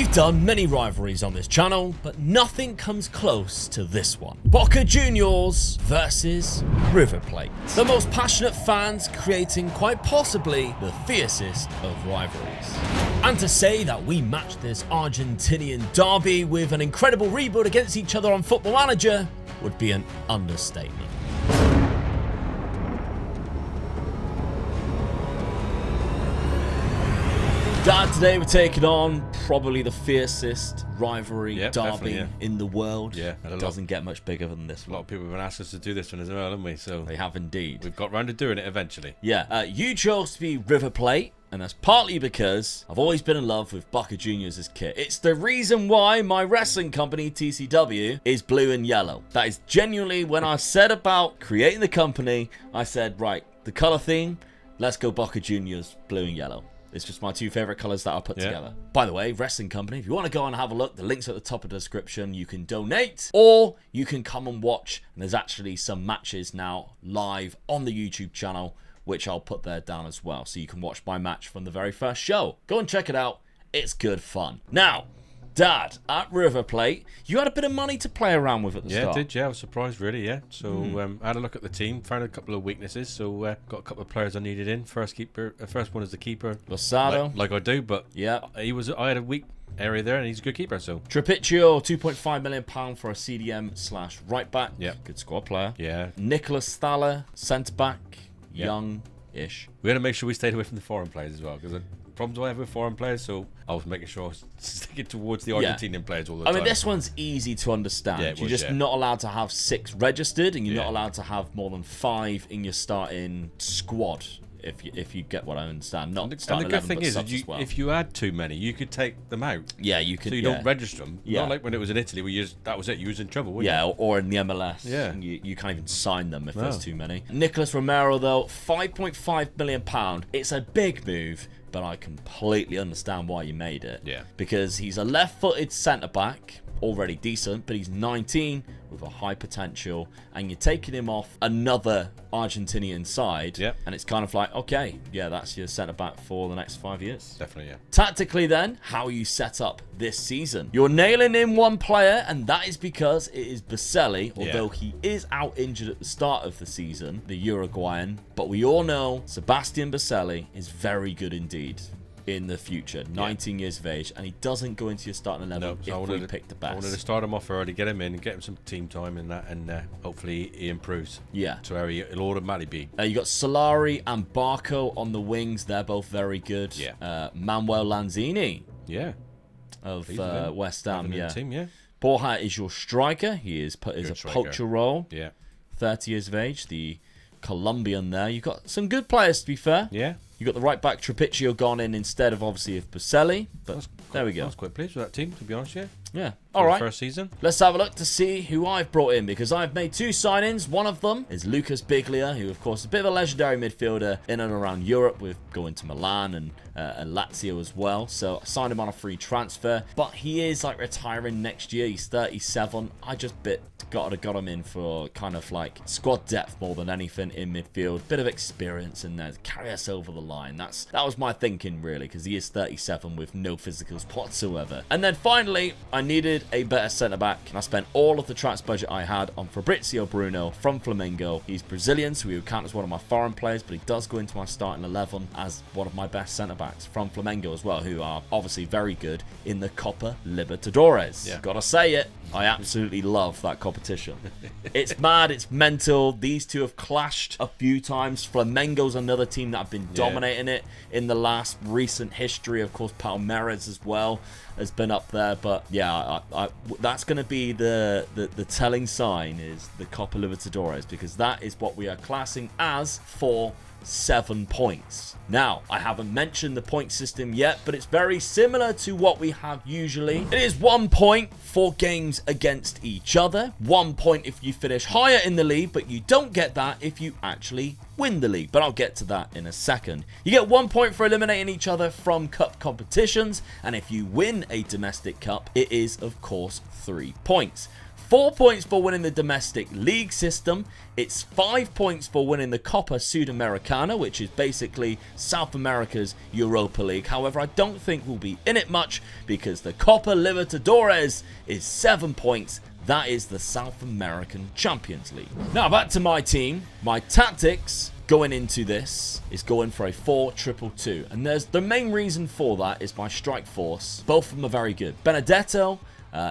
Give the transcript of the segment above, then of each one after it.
We've done many rivalries on this channel, but nothing comes close to this one. Boca Juniors versus River Plate. The most passionate fans creating quite possibly the fiercest of rivalries. And to say that we matched this Argentinian derby with an incredible rebuild against each other on Football Manager would be an understatement. Dad, today we're taking on probably the fiercest rivalry derby in the world. Yeah, it doesn't get much bigger than this one. A lot of people have been asked us to do this one as well, haven't we? So they have indeed. We've got round to doing it eventually. Yeah, you chose to be River Plate, and that's partly because I've always been in love with Boca Juniors' kit. It's the reason why my wrestling company, TCW, is blue and yellow. That is genuinely, when I said about creating the company, I said, right, the color theme, let's go Boca Juniors, blue and yellow. It's just my two favorite colors that I put together. By the way, wrestling company, if you want to go and have a look, the link's at the top of the description. You can donate or you can come and watch. And there's actually some matches now live on the YouTube channel, which I'll put there down as well. So you can watch my match from the very first show. Go and check it out. It's good fun. Now, Dad, at River Plate, you had a bit of money to play around with at the start. Yeah, I did. Yeah, I was surprised, really. Yeah. So I had a look at the team, found a couple of weaknesses. So got a couple of players I needed in. First one is the keeper, Losado, like I do, but yeah, I had a weak area there, and he's a good keeper. So Trapiccio, £2.5 million for a CDM/right back. Yeah, good squad player. Yeah. Nicholas Thaler, centre back, young-ish. We had to make sure we stayed away from the foreign players as well, because problems I have with foreign players, so I was making sure I was sticking towards the Argentinian players all the time. I mean, this one's easy to understand. You're just not allowed to have 6 registered, and you're not allowed to have more than 5 in your starting squad, if you get what I understand. Not starting 11, but subs as well. If you had too many, you could take them out. Yeah, you could. So you don't register them. Not like when it was in Italy, where that was it. You was in trouble, weren't you? Or in the MLS. Yeah. And you can't even sign them if there's too many. Nicholas Romero, though, £5.5 million. It's a big move, but I completely understand why you made it. Yeah. Because he's a left-footed centre-back, already decent, but he's 19 with a high potential, and you're taking him off another Argentinian side, and it's kind of like, okay, yeah, that's your centre-back for the next 5 years. Definitely, yeah. Tactically then, how are you set up this season? You're nailing in one player, and that is because it is Baselli, although he is out injured at the start of the season, the Uruguayan, but we all know Sebastian Baselli is very good indeed in the future, 19 years of age, and he doesn't go into your starting 11 if we pick the best. I wanted to start him off early, get him in, and get him some team time in that, and hopefully he improves. Yeah. To where he'll automatically be. You got Solari and Barco on the wings. They're both very good. Yeah. Manuel Lanzini. Yeah. Of West Ham. Yeah. Team, yeah. Borja is your striker. He is a poacher role. Yeah. 30 years of age. The Colombian there. You've got some good players, to be fair. Yeah. You got the right back Trapiccio gone in instead of obviously of Baselli, but there we go. I was quite pleased with that team, to be honest. Yeah. All right. First season. Let's have a look to see who I've brought in, because I've made 2 signings. One of them is Lucas Biglia, who of course is a bit of a legendary midfielder in and around Europe, with going to Milan and Lazio as well. So I signed him on a free transfer, but he is like retiring next year. He's 37. I just got him in for kind of like squad depth more than anything in midfield. Bit of experience in there to carry us over the line. That was my thinking, really, because he is 37 with no physicals whatsoever. And then finally, I needed a better centre-back, and I spent all of the transfer budget I had on Fabrizio Bruno from Flamengo. He's Brazilian, so he would count as one of my foreign players, but he does go into my starting 11 as one of my best centre-backs from Flamengo as well, who are obviously very good in the Copa Libertadores. Yeah. Gotta say it. I absolutely love that competition. It's mad, it's mental. These two have clashed a few times. Flamengo's another team that have been dominating it in the last recent history. Of course, Palmeiras as well has been up there. But yeah, that's going to be the telling sign, is the Copa Libertadores, because that is what we are classing as for 7 points. Now, I haven't mentioned the point system yet, but it's very similar to what we have usually. It is 1 point for games against each other. 1 point if you finish higher in the league, but you don't get that if you actually win the league. But I'll get to that in a second. You get 1 point for eliminating each other from cup competitions, and if you win a domestic cup, it is, of course, 3 points. 4 points for winning the domestic league system. It's 5 points for winning the Copa Sudamericana, which is basically South America's Europa League. However, I don't think we'll be in it much because the Copa Libertadores is 7 points. That is the South American Champions League. Now back to my team. My tactics going into this is going for a 4-2-2, and the main reason for that is my strike force. Both of them are very good. Benedetto,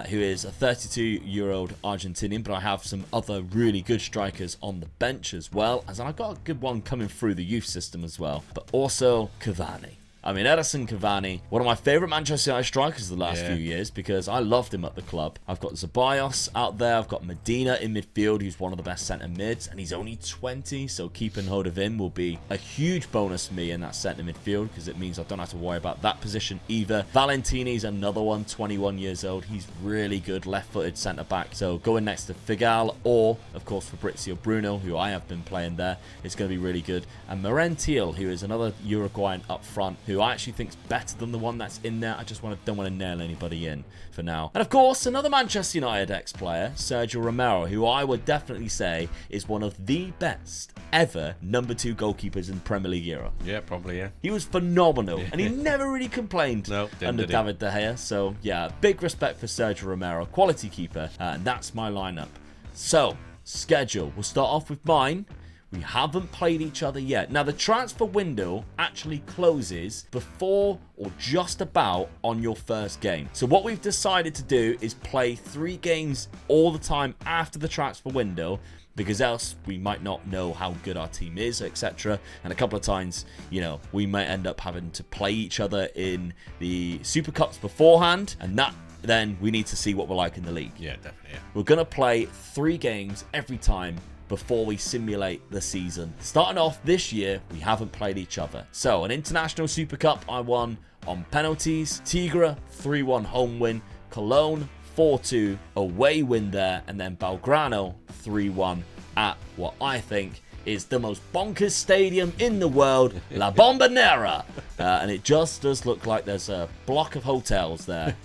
who is a 32-year-old Argentinian, but I have some other really good strikers on the bench as well, as I've got a good one coming through the youth system as well, but also Cavani. I mean, Edison Cavani, one of my favourite Manchester United strikers the last few years because I loved him at the club. I've got Ceballos out there. I've got Medina in midfield, who's one of the best centre mids, and he's only 20, so keeping hold of him will be a huge bonus for me in that centre midfield because it means I don't have to worry about that position either. Valentini's another one, 21 years old. He's really good left-footed centre-back, so going next to Figal or, of course, Fabrizio Bruno, who I have been playing there, is going to be really good. And Merentiel, who is another Uruguayan up front, who I actually think is better than the one that's in there. I just don't want to nail anybody in for now. And of course, another Manchester United ex-player, Sergio Romero, who I would definitely say is one of the best ever number 2 goalkeepers in Premier League era. Yeah, probably, yeah. He was phenomenal, and he never really complained under did David De Gea. So, yeah, big respect for Sergio Romero, quality keeper, and that's my lineup. So, schedule. We'll start off with mine. We haven't played each other yet. Now, the transfer window actually closes before or just about on your first game. So what we've decided to do is play 3 games all the time after the transfer window, because else we might not know how good our team is, etc. And a couple of times, you know, we might end up having to play each other in the Super Cups beforehand, and that then we need to see what we're like in the league. Yeah, definitely, yeah. We're going to play 3 games every time before we simulate the season. Starting off this year, we haven't played each other. So, an International Super Cup, I won on penalties. Tigre, 3-1 home win. Cologne, 4-2 away win there. And then Belgrano, 3-1 at what I think is the most bonkers stadium in the world, La Bombonera. And it just does look like there's a block of hotels there.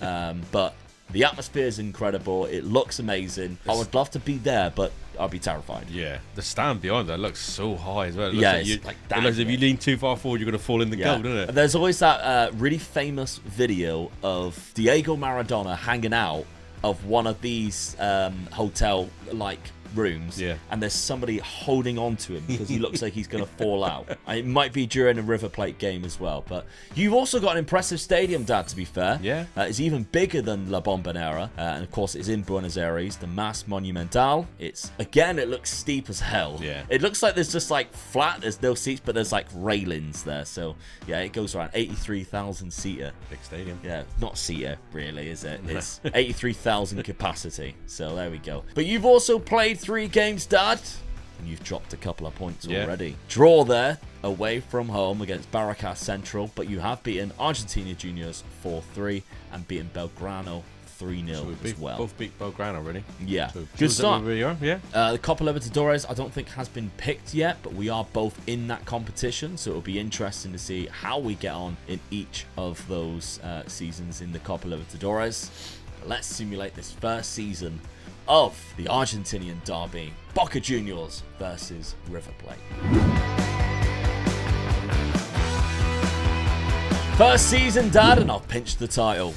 But the atmosphere is incredible. It looks amazing. I would love to be there, but I'll be terrified. Yeah, the stand beyond that looks so high as well. It looks like it looks if you lean too far forward, you're going to fall in the goal, doesn't it? There's always that really famous video of Diego Maradona hanging out of one of these hotel-like rooms, and there's somebody holding on to him because he looks like he's going to fall out. It might be during a River Plate game as well. But you've also got an impressive stadium, Dad, to be fair. Yeah. It's even bigger than La Bombonera, and of course it's in Buenos Aires, the Mas Monumental. It looks steep as hell. Yeah. It looks like there's just like flat, there's no seats, but there's like railings there. So yeah, it goes around 83,000 seater. Big stadium. Yeah, not seater really, is it? It's 83,000 capacity. So there we go. But you've also played 3 games, Dad, and you've dropped a couple of points already. Draw there, away from home against Barracas Central, but you have beaten Argentina Juniors 4-3 and beaten Belgrano 3-0 as well. Both beat Belgrano, really. Yeah. So Good start. Yeah. The Copa Libertadores, I don't think has been picked yet, but we are both in that competition, so it'll be interesting to see how we get on in each of those seasons in the Copa Libertadores. But let's simulate this first season of the Argentinian derby, Boca Juniors versus River Plate. First season, Dad, and I've pinched the title.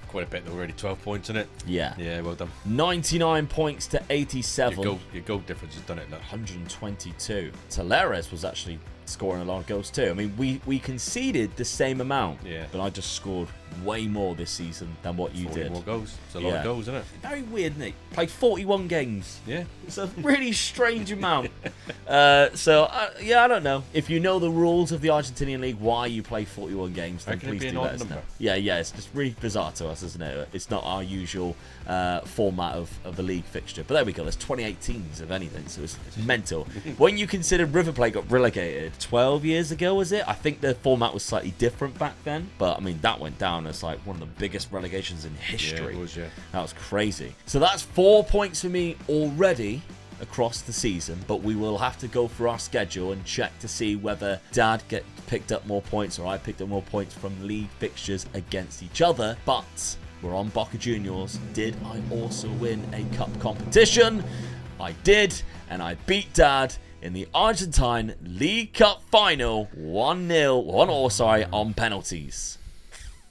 Quite a bit, though, already 12 points in it. Yeah. Yeah, well done. 99 points to 87. Your goal difference has done it, look. 122. Talares was actually scoring a lot of goals too. I mean, we conceded the same amount, but I just scored way more this season than what you did. More goals. It's a lot of goals, isn't it? Very weird, isn't it? Played 41 games. Yeah. It's a really strange amount. I don't know. If you know the rules of the Argentinian League, why you play 41 games, then please do let us know. Yeah, it's just really bizarre to us, isn't it? It's not our usual format of the league fixture. But there we go. There's 28 teams, if anything, so it's mental. When you consider River Plate got relegated 12 years ago, was it? I think the format was slightly different back then, but I mean, that went down as like one of the biggest relegations in history. Yeah, it was, yeah. That was crazy. So that's 4 points for me already across the season, but we will have to go through our schedule and check to see whether Dad picked up more points or I picked up more points from league fixtures against each other. But were on Boca Juniors. Did I also win a cup competition? I did, and I beat Dad in the Argentine League Cup final 1-0, on penalties.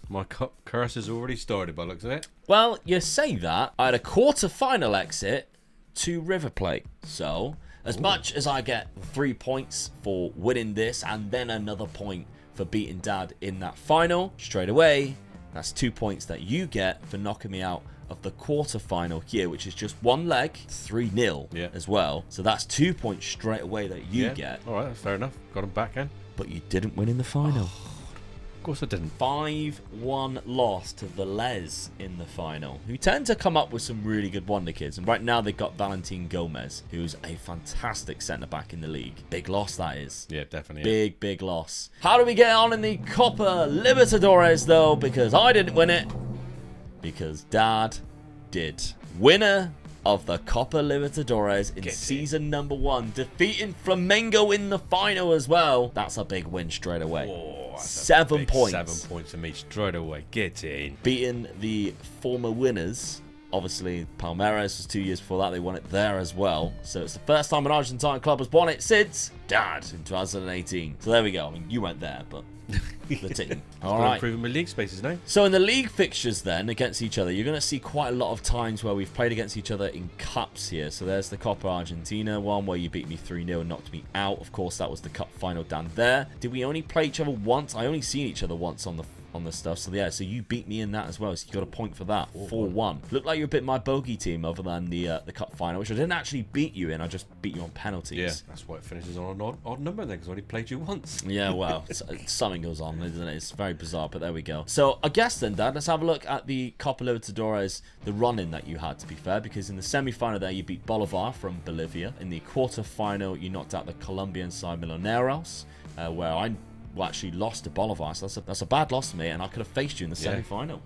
My cup curse has already started by the looks of it. Well, you say that. I had a quarter-final exit to River Plate. So, as much as I get 3 points for winning this and then another point for beating Dad in that final, straight away, that's 2 points that you get for knocking me out of the quarter-final here, which is just one leg, 3-0 as well. So that's 2 points straight away that you get. All right, that's fair enough. Got him back in. But you didn't win in the final. Of course I didn't. 5-1 loss to Velez in the final, who tend to come up with some really good wonder kids. And right now they've got Valentin Gomez, who's a fantastic centre-back in the league. Big loss, that is. Yeah, definitely. Big loss. How do we get on in the Copa Libertadores, though? Because I didn't win it. Because Dad did. Winner of the Copa Libertadores in season number 1, defeating Flamengo in the final as well. That's a big win straight away. Whoa, 7 points. 7 points to me straight away. Get in. Beating the former winners. Obviously, Palmeiras was 2 years before that. They won it there as well. So it's the first time an Argentine club has won it since Dad in 2018. So there we go. I mean, you weren't there, but the team. All right. Improving my league spaces now. So in the league fixtures then against each other, you're going to see quite a lot of times where we've played against each other in cups here. So there's the Copa Argentina one where you beat me 3-0 and knocked me out. Of course, that was the cup final down there. Did we only play each other once? I only seen each other once on the stuff. So yeah, so you beat me in that as well. So you got a point for that. 4-1. Looked like you're a bit my bogey team other than the cup final, which I didn't actually beat you in. I just beat you on penalties. Yeah, that's why it finishes on an odd number then, because I only played you once. Yeah, well, something goes on, isn't it? It's very bizarre, but there we go. So I guess then, Dad, let's have a look at the Copa Libertadores, the run-in that you had, to be fair, because in the semi-final there you beat Bolivar from Bolivia. In the quarter-final you knocked out the Colombian side Millonarios, where I actually lost to Bolivar, so that's a bad loss to me, and I could have faced you in the semi-final.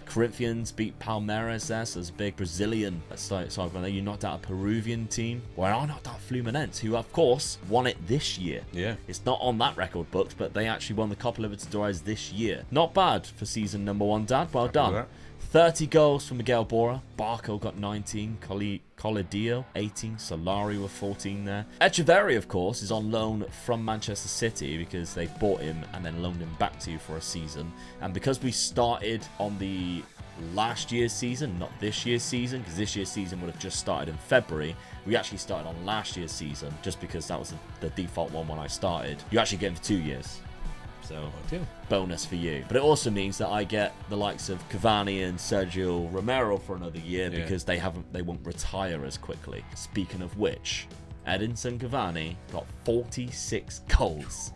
Corinthians beat Palmeiras there, so there's a big Brazilian side there. You knocked out a Peruvian team, where I knocked out Fluminense, who of course won it this year. Yeah. It's not on that record books, but they actually won the Copa Libertadores this year. Not bad for season number 1, Dad. Well done. 30 goals from Miguel Bora. Barco got 19. Colidio, 18. Solari with 14 there. Echeverri, of course, is on loan from Manchester City because they bought him and then loaned him back to you for a season. And because we started on the last year's season, not this year's season, because this year's season would have just started in February, we actually started on last year's season just because that was the default one when I started. You actually get him for 2 years. So, bonus for you. But it also means that I get the likes of Cavani and Sergio Romero for another year because they won't retire as quickly. Speaking of which, Edinson Cavani got 46 goals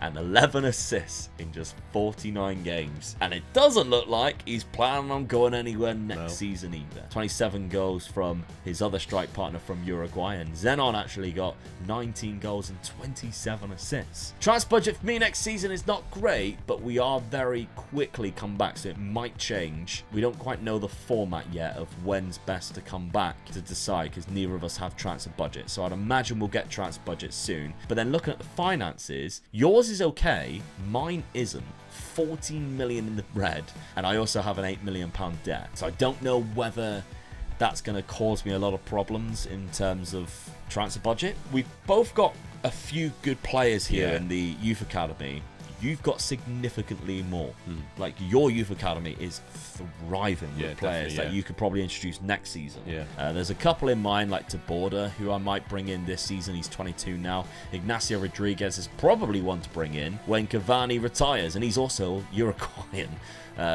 and 11 assists in just 49 games. And it doesn't look like he's planning on going anywhere next season either. 27 goals from his other strike partner from Uruguay, and Zenon actually got 19 goals and 27 assists. Transfer budget for me next season is not great, but we are very quickly come back, so it might change. We don't quite know the format yet of when's best to come back to decide, because neither of us have transfer budget. So I'd imagine we'll get transfer budget soon. But then looking at the finances, yours is okay, mine isn't. 14 million in the red, and I also have an £8 million debt. So I don't know whether that's going to cause me a lot of problems in terms of transfer budget. We've both got a few good players here in the youth academy. You've got significantly more. Like, your youth academy is thriving with players that you could probably introduce next season. There's a couple in mind, like Taborda, who I might bring in this season. He's 22 now. Ignacio Rodriguez is probably one to bring in when Cavani retires, and he's also Uruguayan.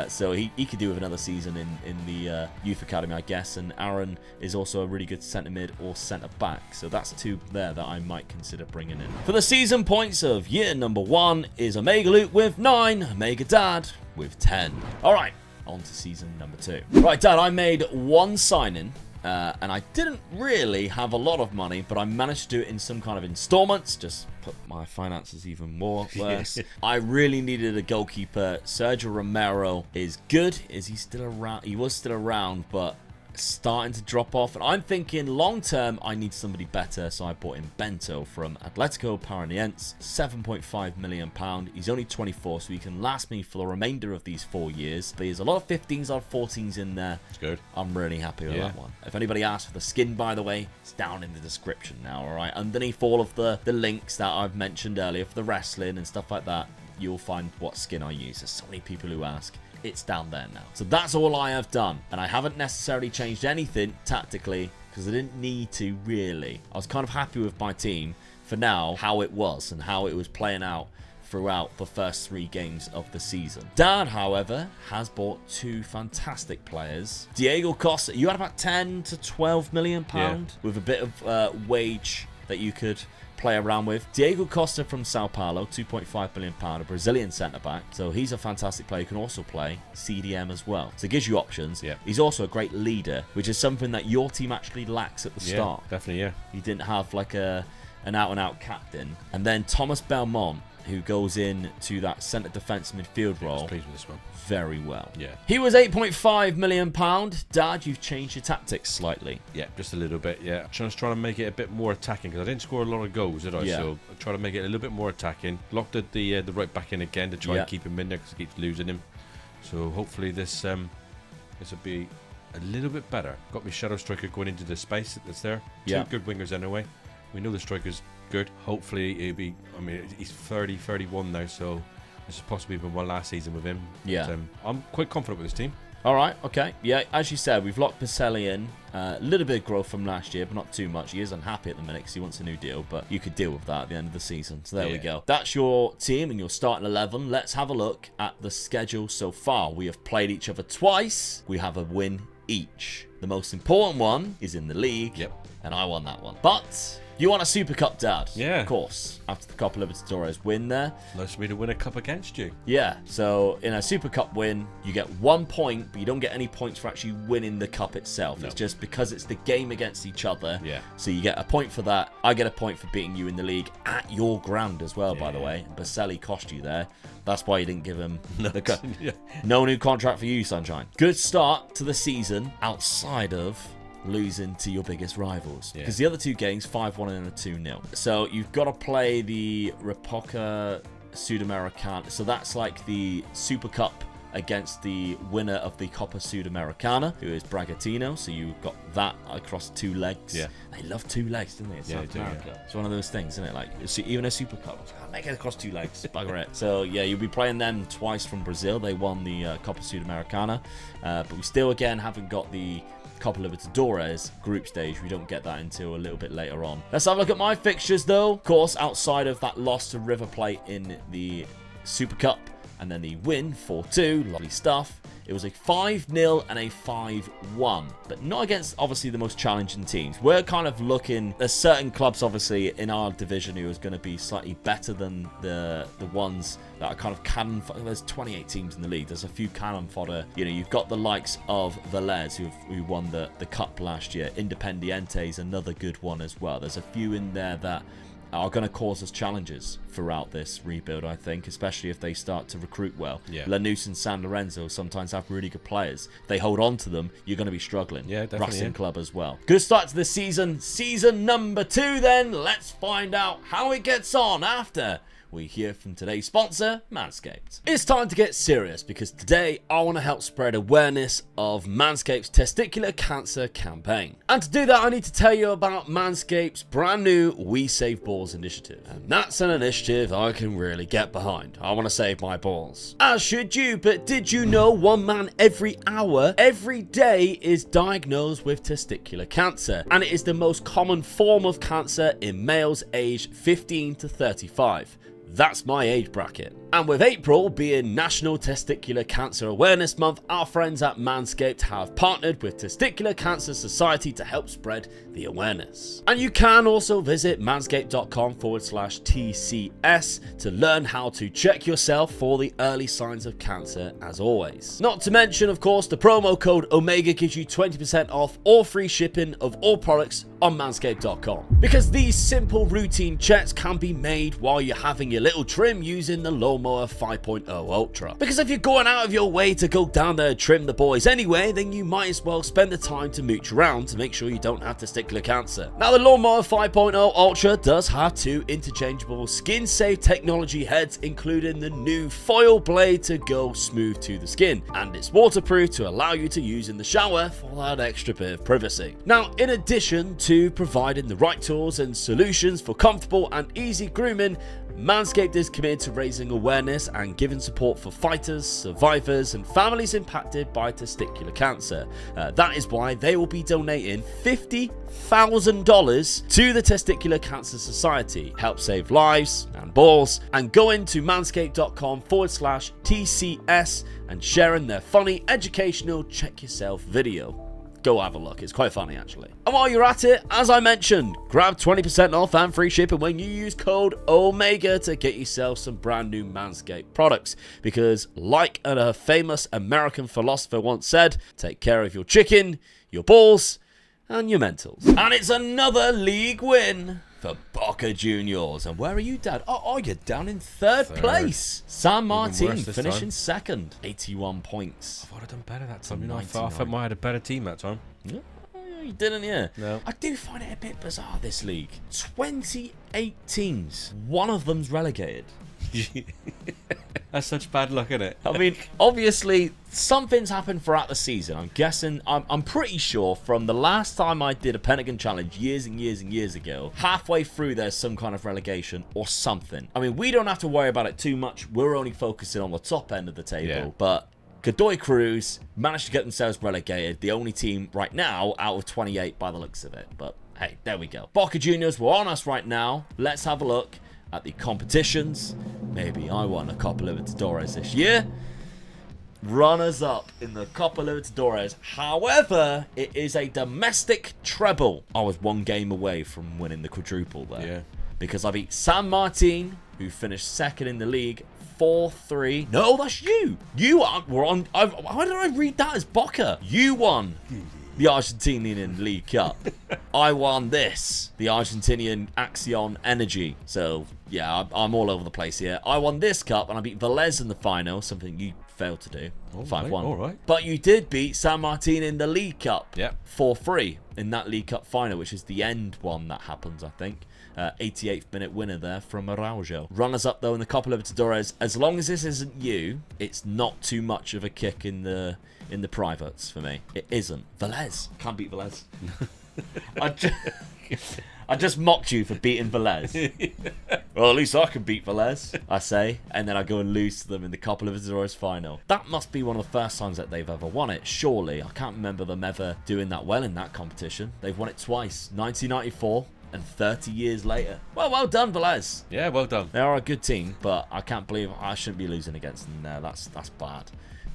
So he could do with another season in the youth academy, I guess. And Aaron is also a really good centre mid or centre back. So that's two there that I might consider bringing in. For the season points of year number 1 is Omega Luke with 9, Omega Dad with 10. All right, on to season number 2. Right, Dad, I made one signing. And I didn't really have a lot of money, but I managed to do it in some kind of installments. Just put my finances even more worse. I really needed a goalkeeper. Sergio Romero is good. Is he still around? He was still around, but starting to drop off. And I'm thinking long term, I need somebody better. So I bought in Bento from Atletico Paranaense, £7.5 million. He's only 24, so he can last me for the remainder of these 4 years. There's a lot of 15s or 14s in there. It's good. I'm really happy with that one. If anybody asks for the skin, by the way, it's down in the description now, all right? Underneath all of the links that I've mentioned earlier for the wrestling and stuff like that, you'll find what skin I use. There's so many people who ask. It's down there now. So that's all I have done. And I haven't necessarily changed anything tactically because I didn't need to really. I was kind of happy with my team for now, how it was and how it was playing out throughout the first 3 games of the season. Dan, however, has bought 2 fantastic players. Diego Costa, you had about 10 to 12 million pound with a bit of wage that you could play around with. Diego Costa from Sao Paulo, £2.5 million, a Brazilian centre-back. So he's a fantastic player. He can also play CDM as well. So it gives you options. Yeah. He's also a great leader, which is something that your team actually lacks at the start. Definitely, yeah. You didn't have like an out-and-out captain. And then Thomas Belmont, who goes in to that centre defence midfield role. I was pleased with this one. Very well. Yeah. He was £8.5 million. Dad, you've changed your tactics slightly. Yeah, just a little bit, yeah. Just trying to make it a bit more attacking because I didn't score a lot of goals, did I? Yeah. So I try to make it a little bit more attacking. Locked the right back in again to try and keep him in there because he keeps losing him. So hopefully this will be a little bit better. Got me shadow striker going into the space that's there. Yeah. 2 good wingers anyway. We know the striker's good. Hopefully it'll be, I mean, he's 30, 31 now, so this is possibly been one last season with him. Yeah. But, I'm quite confident with this team. All right, okay. Yeah, as you said, we've locked Baselli in. A little bit of growth from last year, but not too much. He is unhappy at the minute because he wants a new deal, but you could deal with that at the end of the season. So there we go. That's your team and your starting 11. Let's have a look at the schedule so far. We have played each other twice. We have a win each. The most important one is in the league. Yep. And I won that one. But you want a Super Cup, Dad? Yeah. Of course. After the Copa Libertadores win there. Nice for me to win a cup against you. Yeah. So in a Super Cup win, you get 1 point, but you don't get any points for actually winning the cup itself. No. It's just because it's the game against each other. Yeah. So you get a point for that. I get a point for beating you in the league at your ground as well, by the way. Baselli cost you there. That's why you didn't give him the cup. No new contract for you, Sunshine. Good start to the season outside of losing to your biggest rivals, because the other 2 games 5-1 and a 2-0. So you've got to play the Boca Sudamericana, so that's like the Super Cup against the winner of the Copa Sudamericana, who is Bragantino. So you've got that across 2 legs. Yeah, they love 2 legs, don't they? In South America. Yeah. It's one of those things, isn't it? Like even a Super Cup, make it across 2 legs, bugger it. So yeah, you'll be playing them twice from Brazil. They won the Copa Sudamericana, but we still again haven't got the Copa Libertadores group stage. We don't get that until a little bit later on. Let's have a look at my fixtures though. Of course, outside of that loss to River Plate in the Super Cup and then the win 4-2, lovely stuff. It was a 5-0 and a 5-1, but not against obviously the most challenging teams. We're kind of looking, there's certain clubs obviously in our division who is going to be slightly better than the ones that are kind of cannon fodder. There's 28 teams in the league. There's a few cannon fodder. You know, you've got the likes of Velez who won the cup last year. Independiente is another good one as well. There's a few in there that are going to cause us challenges throughout this rebuild, I think, especially if they start to recruit well. Yeah. Lanús and San Lorenzo sometimes have really good players. If they hold on to them, you're going to be struggling. Yeah, definitely. Racing Club as well. Good start to the season. Season number 2 then. Let's find out how it gets on after we hear from today's sponsor, Manscaped. It's time to get serious because today I want to help spread awareness of Manscaped's testicular cancer campaign. And to do that, I need to tell you about Manscaped's brand new We Save Balls initiative. And that's an initiative I can really get behind. I want to save my balls. As should you, but did you know 1 man every hour, every day is diagnosed with testicular cancer? And it is the most common form of cancer in males aged 15 to 35. That's my age bracket. And with April being National Testicular Cancer Awareness Month, our friends at Manscaped have partnered with Testicular Cancer Society to help spread the awareness. And you can also visit manscaped.com/TCS to learn how to check yourself for the early signs of cancer as always. Not to mention, of course, the promo code OMEGA gives you 20% off or free shipping of all products on manscaped.com. Because these simple routine checks can be made while you're having your little trim using the lawnmower Lawnmower 5.0 Ultra. Because if you're going out of your way to go down there and trim the boys anyway, then you might as well spend the time to mooch around to make sure you don't have testicular cancer. Now, the Lawnmower 5.0 Ultra does have 2 interchangeable skin-safe technology heads, including the new foil blade to go smooth to the skin, and it's waterproof to allow you to use in the shower for that extra bit of privacy. Now, in addition to providing the right tools and solutions for comfortable and easy grooming, Manscaped is committed to raising awareness and giving support for fighters, survivors, and families impacted by testicular cancer. That is why they will be donating $50,000 to the Testicular Cancer Society. Help save lives and balls, and go into manscaped.com/TCS and sharing their funny, educational, check yourself video. Go have a look. It's quite funny, actually. And while you're at it, as I mentioned, grab 20% off and free shipping when you use code OMEGA to get yourself some brand new Manscaped products. Because like a famous American philosopher once said, take care of your chicken, your balls, and your mentals. And it's another league win for Boca Juniors. And where are you, Dad? Oh, you're down in third place. San Martin finishing second. 81 points. I thought I'd done better that time. You know, I thought I had a better team that time. Yeah, you didn't, yeah? No. I do find it a bit bizarre, this league. 28 teams. One of them's relegated. That's such bad luck, isn't it? I mean, obviously, something's happened throughout the season. I'm guessing, I'm pretty sure from the last time I did a Pentagon Challenge years and years and years ago, halfway through there's some kind of relegation or something. I mean, we don't have to worry about it too much. We're only focusing on the top end of the table. Yeah. But Godoy Cruz managed to get themselves relegated. The only team right now out of 28 by the looks of it. But hey, there we go. Boca Juniors, we're on us right now. Let's have a look at the competitions. Maybe I won a Copa Libertadores this year. Runners up in the Copa Libertadores. However, it is a domestic treble. I was 1 game away from winning the quadruple there. Yeah. Because I beat San Martin, who finished second in the league, 4-3. No, that's you. You were on. Why did I read that as Boca? You won the Argentinian League Cup. I won this, the Argentinian Axion Energy. So, yeah, I'm all over the place here. I won this cup, and I beat Velez in the final, something you failed to do. 5-1. All right. But you did beat San Martin in the League Cup. Yep. 4-3 in that League Cup final, which is the end one that happens, I think. 88th minute winner there from Araujo. Runners up, though, in the Copa Libertadores. As long as this isn't you, it's not too much of a kick in the privates for me. It isn't. Velez. Can't beat Velez. I just mocked you for beating Velez. Well, at least I can beat Velez, I say. And then I go and lose to them in the Copa Libertadores final. That must be one of the first times that they've ever won it, surely. I can't remember them ever doing that well in that competition. They've won it twice. 1994 and 30 years later. Well done, Velez. Yeah, well done. They are a good team, but I can't believe I shouldn't be losing against them there. That's bad.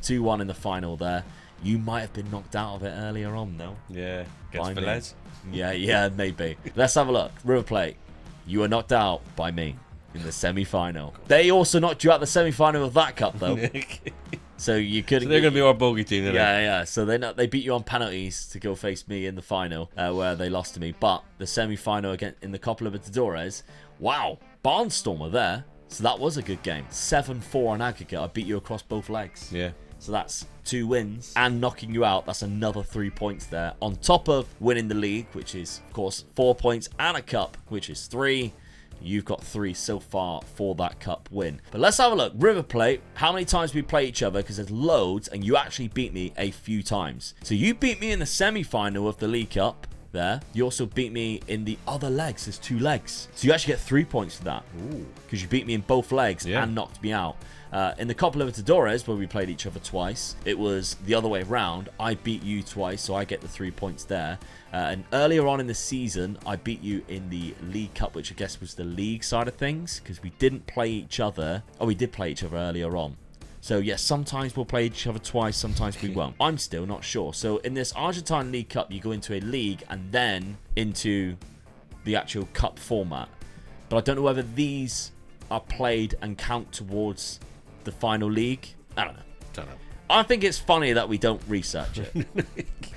2-1 in the final there. You might have been knocked out of it earlier on, though. Yeah, against Velez. Yeah, maybe. Let's have a look. River Plate, you were knocked out by me in the semi-final. They also knocked you out the semi-final of that cup, though. So you could. So they're going to be our bogey team, yeah. So they beat you on penalties to go face me in the final, where they lost to me. But the semi-final again in the Copa Libertadores, wow, Barnstormer there. So that was a good game. 7-4 on aggregate. I beat you across both legs. Yeah. So that's 2 wins and knocking you out. That's another 3 points there. On top of winning the league, which is, of course, 4 points, and a cup, which is 3. You've got 3 so far for that cup win. But let's have a look. River Plate, how many times we play each other? Because there's loads, and you actually beat me a few times. So you beat me in the semi-final of the League Cup there. You also beat me in the other legs. There's 2 legs. So you actually get 3 points for that. Because you beat me in both legs and knocked me out. In the Copa Libertadores, where we played each other twice, it was the other way around. I beat you twice, so I get the 3 points there. And earlier on in the season, I beat you in the League Cup, which I guess was the league side of things, because we didn't play each other. Oh, we did play each other earlier on. So, yes, sometimes we'll play each other twice, sometimes we won't. I'm still not sure. So, in this Argentine League Cup, you go into a league and then into the actual cup format. But I don't know whether these are played and count towards the final league. I don't know. I think it's funny that we don't research it.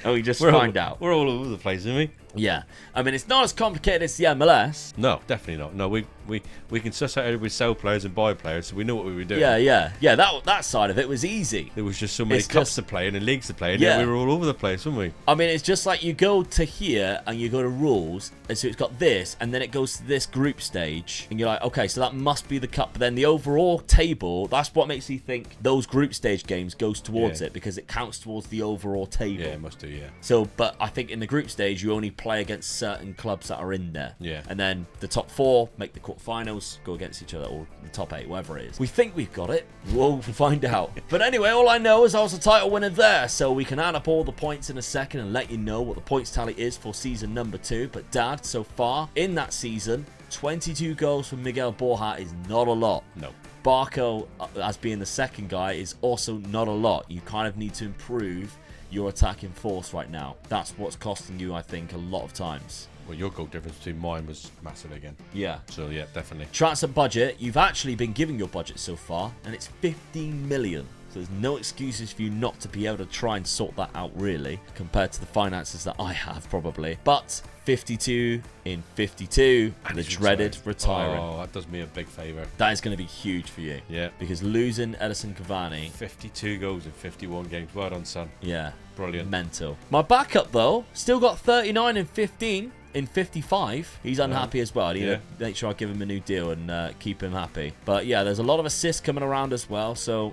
And we just find out. We're all over the place, aren't we? Yeah, I mean, it's not as complicated as the MLS. No, definitely not. No, we can suss out how we sell players and buy players, so we know what we were doing. Yeah. That side of it was easy. There was just so many It's cups just- to play and leagues to play, and Yeah. we were all over the place, weren't we? I mean, it's just like you go to here and you go to rules, and so it's got this, and then it goes to this group stage, and you're like, okay, so that must be the cup. But then the overall table, that's what makes you think those group stage games goes towards it, because it counts towards the overall table. Yeah, it must do, yeah. So, but I think in the group stage, you only play against certain clubs that are in there. Yeah. And then the top 4 make the quarterfinals, go against each other, or the top 8, whatever it is. We think we've got it. We'll find out. But anyway, all I know is I was a title winner there, so we can add up all the points in a second and let you know what the points tally is for season number 2. But Dad, so far in that season, 22 goals from Miguel Borja is not a lot. No. Barco, as being the second guy, is also not a lot. You kind of need to improve your attacking force right now. That's what's costing you, I think, a lot of times. Well, your goal difference between mine was massive again. Yeah. So, yeah, definitely. Transfer budget, you've actually been giving your budget so far, and it's 15 million. So there's no excuses for you not to be able to try and sort that out, really, compared to the finances that I have, probably. But 52 in 52, and the dreaded retiring. Oh, that does me a big favour. That is going to be huge for you. Yeah. Because losing Edison Cavani, 52 goals in 51 games. Well done, son. yeah, Brilliant. mental. My backup, though, still got 39 in 15. In 55, he's unhappy as well. I need to make sure I give him a new deal and keep him happy. But yeah, there's a lot of assists coming around as well. So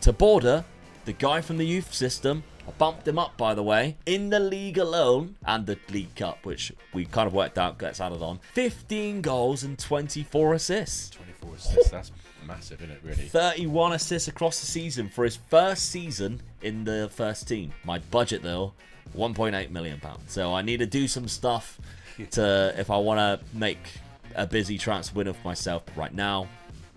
to Border, the guy from the youth system, I bumped him up, by the way, in the league alone and the League Cup, which we kind of worked out gets added on. 15 goals and 24 assists. 24 assists. That's massive, isn't it, really? 31 assists across the season for his first season in the first team. My budget, though, £1.8 million. So I need to do some stuff to if I want to make a busy transfer window for myself. But right now,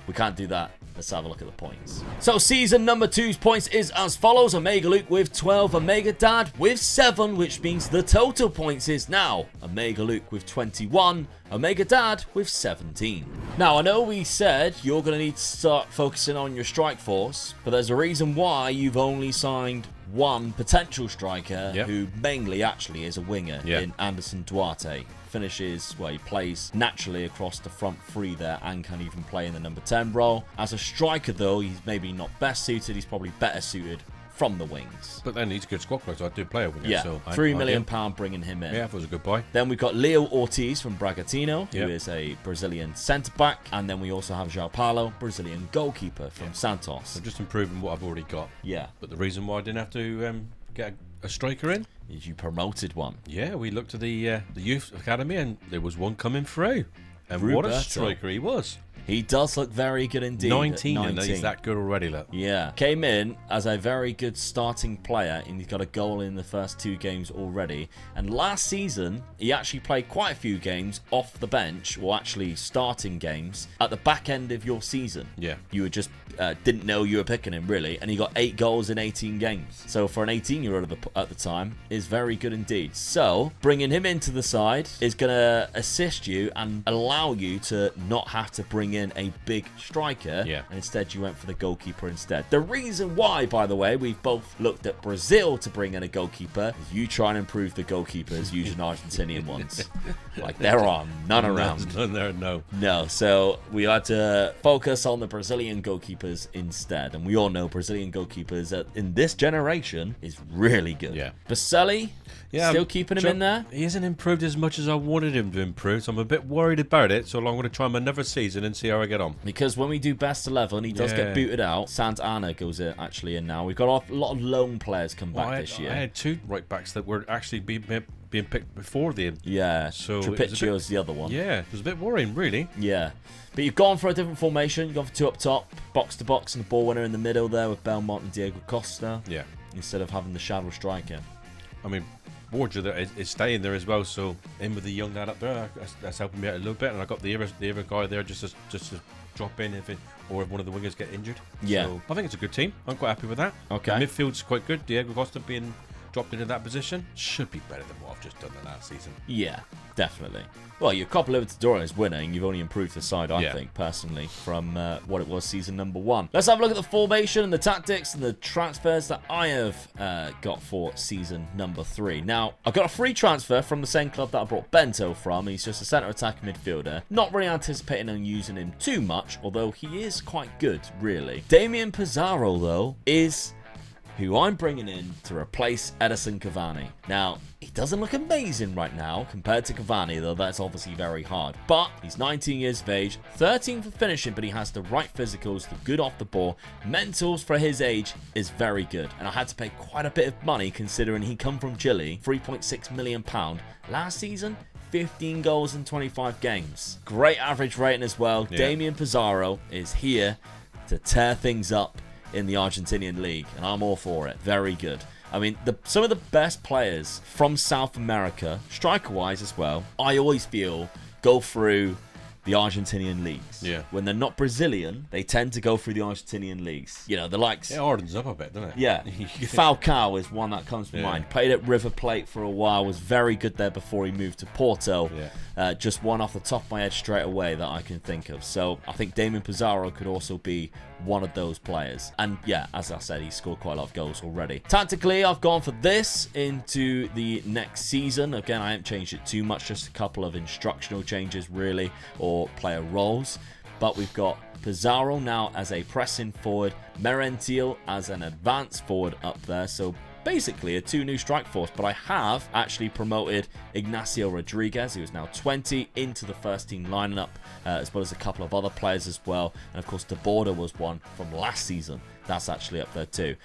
we can't do that. Let's have a look at the points. So season number 2's points is as follows. Omega Luke with 12, Omega Dad with 7, which means the total points is now Omega Luke with 21, Omega Dad with 17. Now, I know we said you're going to need to start focusing on your strike force, but there's a reason why you've only signed one potential striker who mainly actually is a winger in Anderson Duarte. Finishes, well, he plays naturally across the front 3 there and can even play in the number 10 role. As a striker, though, he's maybe not best suited. He's probably better suited from the wings. But then he's a good squad player, so I do play a winger. Yeah, so £3 million bringing him in. Yeah, that was a good buy. Then we've got Leo Ortiz from Bragantino, who Yep. is a Brazilian centre-back. And then we also have João Paulo, Brazilian goalkeeper from Santos. I'm just improving what I've already got. Yeah. But the reason why I didn't have to get a striker in, Is you promoted one. yeah, we looked at the youth academy and there was one coming through. And what a Roberto. striker he was. He does look very good indeed. at 19, and he's that good already, look. Yeah. Came in as a very good starting player, and he's got a goal in the first 2 games already. And last season, he actually played quite a few games off the bench, or actually starting games, at the back end of your season. Yeah. You were just didn't know you were picking him, really. And he got 8 goals in 18 games. So for an 18-year-old at the time, is very good indeed. So bringing him into the side is going to assist you and allow you to not have to bring in a big striker, and instead you went for the goalkeeper instead. The reason why, by the way, we've both looked at Brazil to bring in a goalkeeper is you try and improve the goalkeepers using Argentinian ones. Like, there are none around. None there, no. No, so we had to focus on the Brazilian goalkeepers instead. And we all know Brazilian goalkeepers in this generation is really good. Yeah. Baselli, still keeping him in there? He hasn't improved as much as I wanted him to improve, so I'm a bit worried about it. So I'm going to try him another season and see how I get on. Because when we do best 11, he does get booted out. Santana goes actually in now. We've got a lot of loan players come back this year. I had 2 right backs that were actually being picked before the so Trapiccio's the other one. Yeah, it was a bit worrying, really. Yeah. But you've gone for a different formation. You've gone for 2 up top, box to box, and a ball winner in the middle there with Belmont and Diego Costa. Yeah. Instead of having the shadow striker. I mean, Borja there is staying there as well, so in with the young lad up there, that's helping me out a little bit. And I got the other guy there just to drop in if one of the wingers get injured. Yeah. So I think it's a good team. I'm quite happy with that. Okay. The midfield's quite good. Diego Costa being dropped into that position, should be better than what I've just done the last season. Yeah, definitely. Well, your Copa Libertadores winning, you've only improved the side, I Yeah. think, personally, from what it was season number 1. Let's have a look at the formation and the tactics and the transfers that I have got for season number 3. Now, I got a free transfer from the same club that I brought Bento from. He's just a centre attacking midfielder. Not really anticipating on using him too much, although he is quite good, really. Damian Pizarro, though, is who I'm bringing in to replace Edison Cavani. Now, he doesn't look amazing right now compared to Cavani, though that's obviously very hard. But he's 19 years of age, 13 for finishing, but he has the right physicals, the good off the ball. Mentals for his age is very good. And I had to pay quite a bit of money considering he come from Chile, £3.6 million. Last season, 15 goals in 25 games. Great average rating as well. Yeah. Damian Pizarro is here to tear things up in the Argentinian league, and I'm all for it. Very good. I mean, some of the best players from South America, striker-wise as well, I always feel go through the Argentinian leagues. Yeah. When they're not Brazilian, they tend to go through the Argentinian leagues. You know, the likes... It hardens up a bit, doesn't it? Yeah. Falcao is one that comes to mind. Played at River Plate for a while, was very good there before he moved to Porto. Yeah. Just one off the top of my head straight away that I can think of. So I think Damian Pizarro could also be one of those players. And yeah, as I said, he scored quite a lot of goals already. Tactically, I've gone for this into the next season. Again, I haven't changed it too much, just a couple of instructional changes really, or player roles. But we've got Pizarro now as a pressing forward, Merentiel as an advanced forward up there. So basically a 2 new strike force, but I have actually promoted Ignacio Rodriguez, who is now 20, into the first team lineup, as well as a couple of other players as well. And of course, De Border was one from last season. That's actually up there too.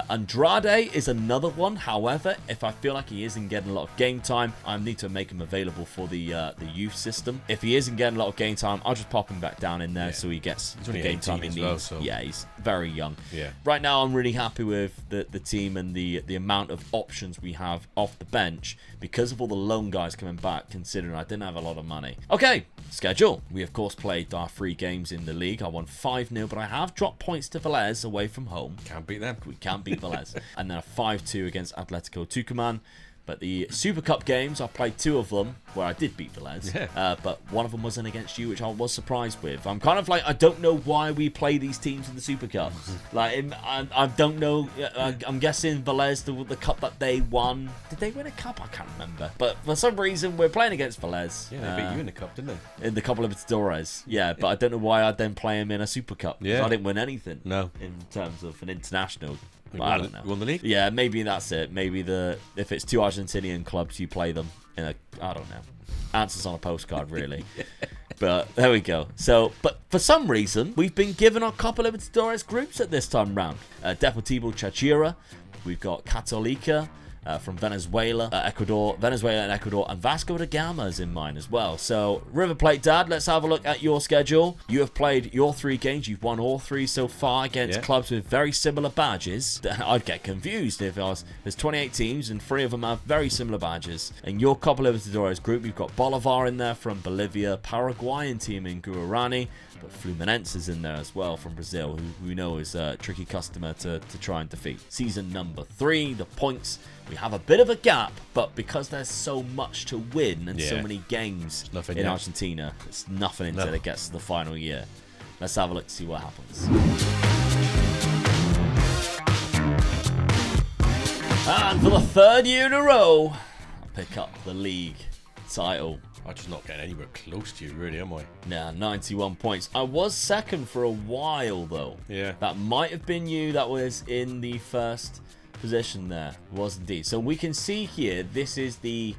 Andrade is another one. However, if I feel like he isn't getting a lot of game time, I need to make him available for the youth system. If he isn't getting a lot of game time, I'll just pop him back down in there so he gets the game time he needs. Well, so. Yeah, he's very young. Yeah. Right now, I'm really happy with the team and the amount of options we have off the bench because of all the loan guys coming back, considering I didn't have a lot of money. Okay, schedule. We, of course, played our 3 games in the league. I won 5-0, but I have dropped points to Velez away from home. Can't beat them. We can't beat Velez. And then a 5-2 against Atletico Tucumán. But the Super Cup games, I played 2 of them where I did beat Velez. Yeah. But one of them wasn't against you, which I was surprised with. I'm kind of like, I don't know why we play these teams in the Super Cups. Like, I don't know. I'm guessing Velez, the cup that they won. Did they win a cup? I can't remember. But for some reason, we're playing against Velez. Yeah, they beat you in the cup, didn't they? In the Copa Libertadores. Yeah, but I don't know why I'd then play him in a Super Cup. Yeah. I didn't win anything. No. In terms of an international. I don't know. Won the league? Yeah, maybe that's it. Maybe if it's 2 Argentinian clubs, you play them in a, I don't know. Answers on a postcard, really. Yeah. But there we go. So, but for some reason, we've been given our Copa Libertadores groups at this time round. Deportivo Chachira, we've got Católica, from Venezuela, Venezuela and Ecuador, and Vasco da Gama is in mine as well. So, River Plate Dad, let's have a look at your schedule. You have played your 3 games. You've won all 3 so far against clubs with very similar badges. I'd get confused if there's 28 teams and 3 of them have very similar badges. In your Copa Libertadores group, you've got Bolivar in there from Bolivia, Paraguayan team in Guarani, but Fluminense is in there as well from Brazil, who we know is a tricky customer to try and defeat. Season number 3, the points. We have a bit of a gap, but because there's so much to win and so many games in Argentina, it's nothing until it gets to the final year. Let's have a look to see what happens. And for the 3rd year in a row, I pick up the league title. I'm just not getting anywhere close to you, really, am I? Nah, 91 points. I was 2nd for a while, though. Yeah. That might have been you that was in the first position there. It was indeed. So we can see here, this is the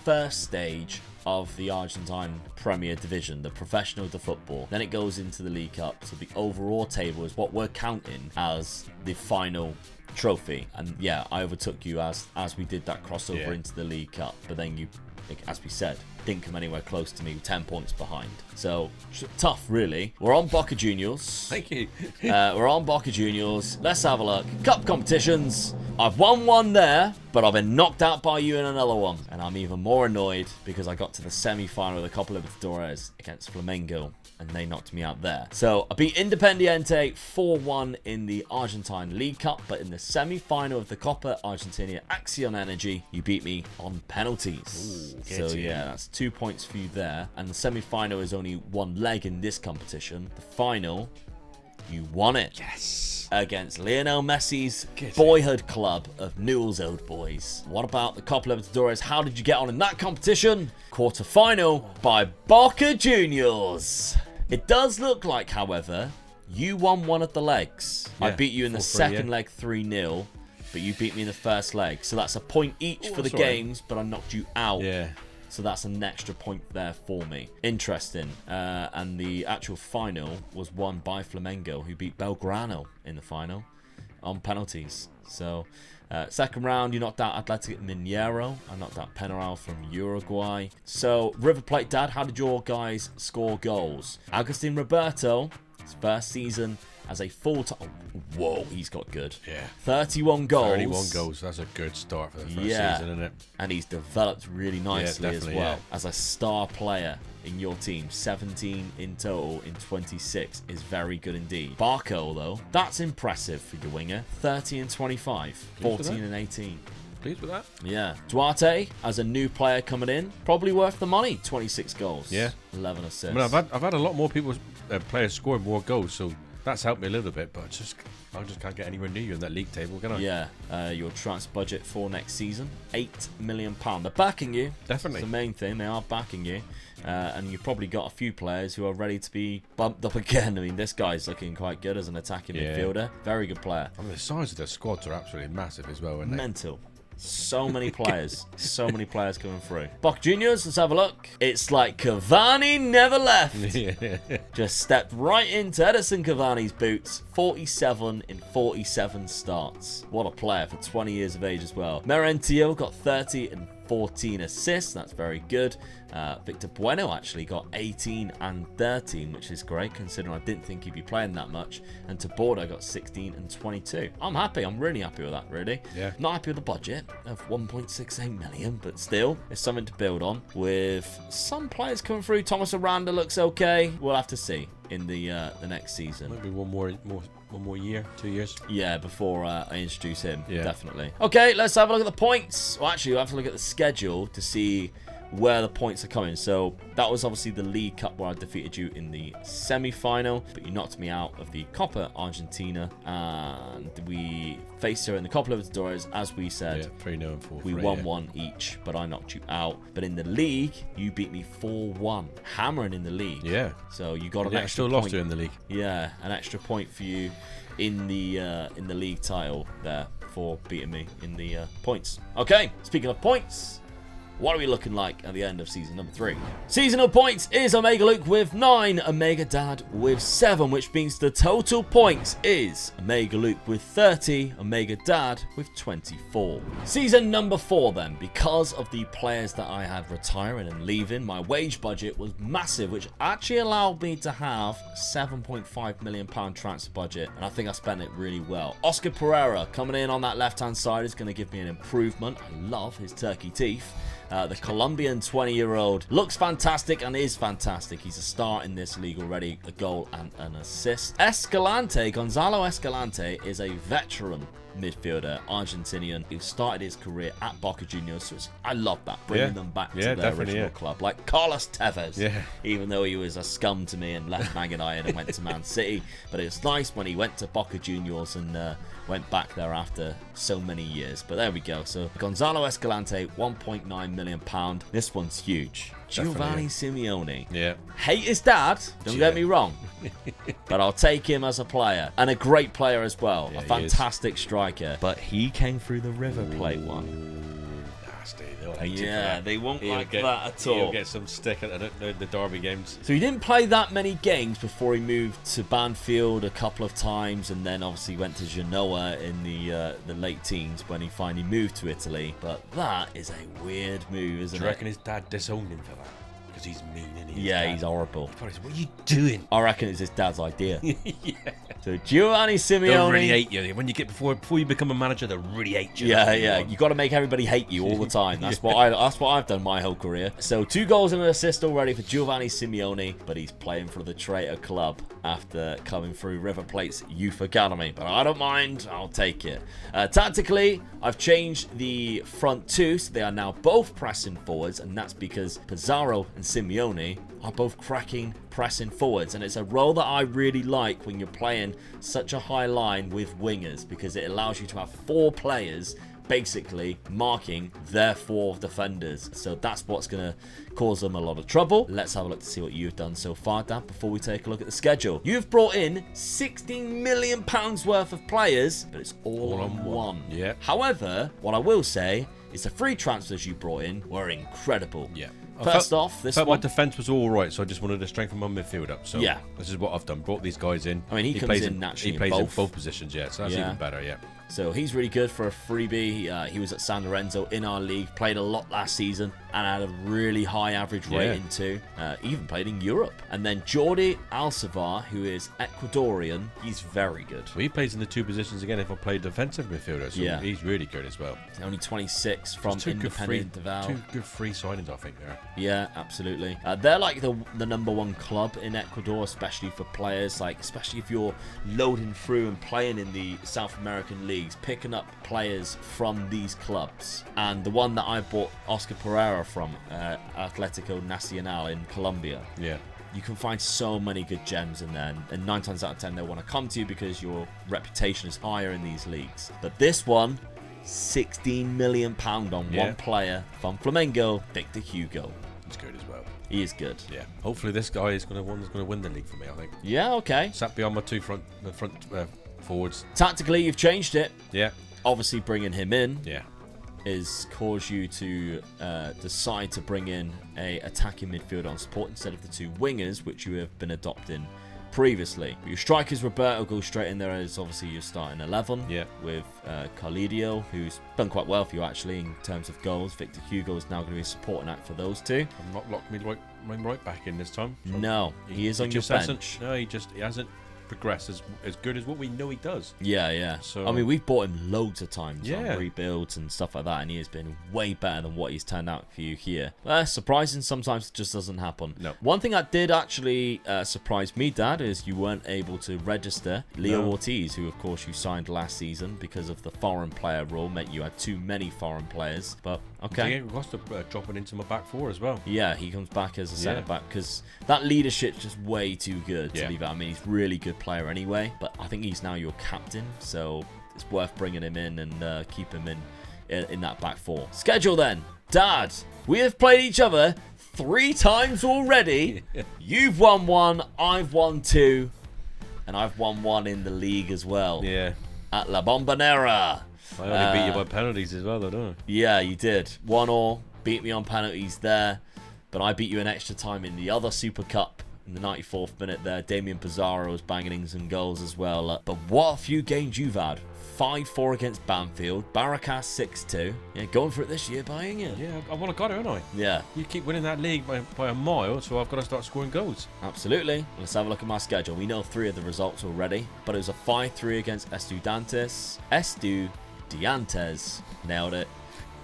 first stage of the Argentine Premier Division, the professional de football. Then it goes into the League Cup. So the overall table is what we're counting as the final trophy. And yeah, I overtook you as we did that crossover into the League Cup, but then you as we said, didn't come anywhere close to me, 10 points behind. So, tough, really. We're on Boca Juniors. Thank you. We're on Boca Juniors. Let's have a look. Cup competitions. I've won one there, but I've been knocked out by you in another one. And I'm even more annoyed because I got to the semi-final with a Copa Libertadores against Flamengo, and they knocked me out there. So, I beat Independiente 4-1 in the Argentine League Cup, but in the semi-final of the Copa Argentina Acción Energy, you beat me on penalties. Ooh, so, yeah, that's 2 points for you there. And the semi-final is only one leg in this competition. The final, you won it. Yes. Against Lionel Messi's boyhood club of Newell's Old Boys. What about the Copa Libertadores? How did you get on in that competition? Quarter-final by Boca Juniors. It does look like, however, you won one of the legs. I beat you in the second leg 3-0, but you beat me in the first leg. So that's a point each for the games, but I knocked you out. Yeah. So that's an extra point there for me. Interesting. And the actual final was won by Flamengo, who beat Belgrano in the final on penalties. So, second round, you knocked out Athletic Mineiro. I knocked out Penarol from Uruguay. So, River Plate Dad, how did your guys score goals? Agustin Roberto, his first season as a full-time... Whoa, he's got good. Yeah. 31 goals. 31 goals. That's a good start for the first season, isn't it? And he's developed really nicely as well. Yeah. As a star player in your team, 17 in total in 26 is very good indeed. Barco, though, that's impressive for your winger. 30 and 25, 14 and 18. Pleased with that? Yeah. Duarte, as a new player coming in, probably worth the money. 26 goals. Yeah. 11 assists. I mean, I've had a lot more people, players scoring more goals, so that's helped me a little bit, but I just can't get anywhere near you in that league table, can I? Yeah. Your transfer budget for next season, £8 million. They're backing you. Definitely. That's the main thing. They are backing you. And you've probably got a few players who are ready to be bumped up again. I mean, this guy's looking quite good as an attacking midfielder. Very good player. I mean, the size of their squads are absolutely massive as well, aren't they? Mental. So many players. So many players coming through. Boca Juniors, let's have a look. It's like Cavani never left. Just stepped right into Edison Cavani's boots. 47 in 47 starts. What a player for 20 years of age as well. Merentio got 30 and 14 assists. That's very good. Victor Bueno actually got 18 and 13, which is great considering I didn't think he'd be playing that much. And Taborda got 16 and 22. I'm happy. I'm really happy with that, really. Yeah. Not happy with the budget of 1.68 million, but still, it's something to build on. With some players coming through, Thomas Aranda looks okay. We'll have to see in the next season. Maybe one more year, 2 years. Yeah, before I introduce him, Yeah. definitely. Okay, let's have a look at the points. Well, actually, we'll have to look at the schedule to see where the points are coming. So that was obviously the League Cup where I defeated you in the semi-final, but you knocked me out of the Copa Argentina, and we faced her in the Copa Libertadores, as we said. Yeah, 3-0 and 4-3. We won one each, but I knocked you out. But in the league, you beat me 4-1, hammering in the league. Yeah. So you got an I extra still point. lost her in the league. Yeah, an extra point for you in the league title there for beating me in the points. Okay, speaking of points, what are we looking like at the end of season number 3? Seasonal points is Omega Luke with 9, Omega Dad with 7, which means the total points is Omega Luke with 30, Omega Dad with 24. Season number 4 then, because of the players that I had retiring and leaving, my wage budget was massive, which actually allowed me to have £7.5 million transfer budget, and I think I spent it really well. Oscar Pereira coming in on that left-hand side is going to give me an improvement. I love his turkey teeth. The Colombian 20-year-old looks fantastic and is fantastic. He's a star in this league already, a goal and an assist. Gonzalo Escalante is a veteran midfielder, Argentinian, who started his career at Boca Juniors. So I love that, bringing them back to their original club. Like Carlos Tevez, even though he was a scum to me and left Man United and went to Man City. But it was nice when he went to Boca Juniors and went back there after so many years. But there we go. So Gonzalo Escalante, £1.9 million. This one's huge. Giovanni Simeone. Yeah. Hate his dad, don't get me wrong. But I'll take him as a player. And a great player as well. Yeah, a fantastic striker. But he came through the River Plate one. nasty. They'll hate him for Yeah, that. they won't He'll like get, that at all. He'll get some stick at the derby games. So he didn't play that many games before he moved to Banfield a couple of times, and then obviously went to Genoa in the late teens when he finally moved to Italy. But that is a weird move, isn't Do it? you reckon his dad disowned him for that? Because he's mean, isn't he? Yeah, he's horrible. He probably said, what are you doing? I reckon it's his dad's idea. Yeah. So Giovanni Simeone. They'll really hate you. When you get before you become a manager, they'll really hate you. Yeah, yeah. You got to make everybody hate you all the time. That's what I've done my whole career. So 2 goals and an assist already for Giovanni Simeone, but he's playing for the traitor club after coming through River Plate's youth academy. But I don't mind. I'll take it. Tactically, I've changed the front 2, so they are now both pressing forwards, and that's because Pizarro and Simeone are both cracking pressing forwards, and it's a role that I really like when you're playing such a high line with wingers, because it allows you to have 4 players basically marking their 4 defenders. So that's what's going to cause them a lot of trouble. Let's have a look to see what you've done so far, Dan, before we take a look at the schedule. You've brought in £16 million worth of players, but it's all on one. Yeah. However, what I will say is the free transfers you brought in were incredible. Yeah. First off, this felt one, my defence was all right, so I just wanted to strengthen my midfield up. So yeah, this is what I've done. Brought these guys in. I mean, he comes plays in naturally. He plays in in both positions, yeah. So that's even better, yeah. So he's really good for a freebie. He was at San Lorenzo in our league, played a lot last season, and had a really high average rating too. Even played in Europe. And then Jordi Alcivar, who is Ecuadorian, he's very good. Well, he plays in the 2 positions again if I play defensive midfielder, so he's really good as well. Only 26 from Independent Deval. 2 good free signings, I think, there. Yeah, absolutely. They're like the #1 club in Ecuador, especially for players, especially if you're loading through and playing in the South American leagues, picking up players from these clubs. And the one that I bought Oscar Pereira from, Atlético Nacional in Colombia. Yeah. You can find so many good gems in there, and 9 times out of 10 they want to come to you because your reputation is higher in these leagues. But this one, £16 million on one player from Flamengo, Victor Hugo. He's good as well. He is good. Yeah. Hopefully this guy is going to win the league for me, I think. Yeah, okay. Sat behind my 2 front forwards. Tactically, you've changed it. Yeah. Obviously, bringing him in is cause you to decide to bring in a attacking midfielder on support instead of the 2 wingers, which you have been adopting previously. Your strikers, Roberto, goes straight in there as obviously your starting 11 with Carlidio, who's done quite well for you actually in terms of goals. Victor Hugo is now going to be a supporting act for those 2. I'm not locked me right back in this time. So no, he is on your bench. No, he hasn't progress as good as what we know he does. Yeah. So I mean, we've bought him loads of times on Yeah. rebuilds and stuff like that, and he has been way better than what he's turned out for you here. Surprising, sometimes it just doesn't happen. No. One thing that did actually surprise me, Dad, is you weren't able to register Leo Ortiz, who of course you signed last season because of the foreign player rule, meant you had too many foreign players. But okay. Diego Costa dropping into my back 4 as well. Yeah, he comes back as a centre back because that leadership's just way too good to leave out. I mean, he's a really good player anyway, but I think he's now your captain, so it's worth bringing him in and keep him in that back 4. Schedule then. Dad, we have played each other 3 times already. You've won 1, I've won 2, and I've won 1 in the league as well. Yeah. At La Bombonera. I only beat you by penalties as well, though, don't I? Yeah, you did. 1-1, beat me on penalties there, but I beat you in extra time in the other Super Cup. In the 94th minute there, Damian Pizarro was banging in some goals as well. But what a few games you've had. 5-4 against Banfield. Barracas 6-2. Yeah, going for it this year, buying it. Yeah, I want to got it, haven't I? Yeah. You keep winning that league by a mile, so I've got to start scoring goals. Absolutely. Let's have a look at my schedule. We know 3 of the results already, but it was a 5-3 against Estudiantes. Nailed it.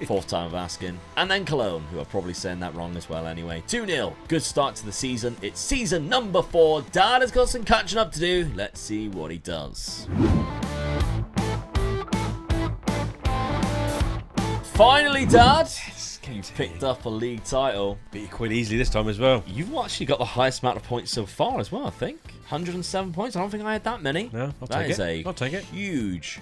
4th time of asking. And then Cologne, who are probably saying that wrong as well anyway. 2-0. Good start to the season. It's season number 4. Dad has got some catching up to do. Let's see what he does. Finally, Dad. You've picked up a league title. Beat you quite easily this time as well. You've actually got the highest amount of points so far as well, I think. 107 points. I don't think I had that many. No, I'll take it. I'll take it. Huge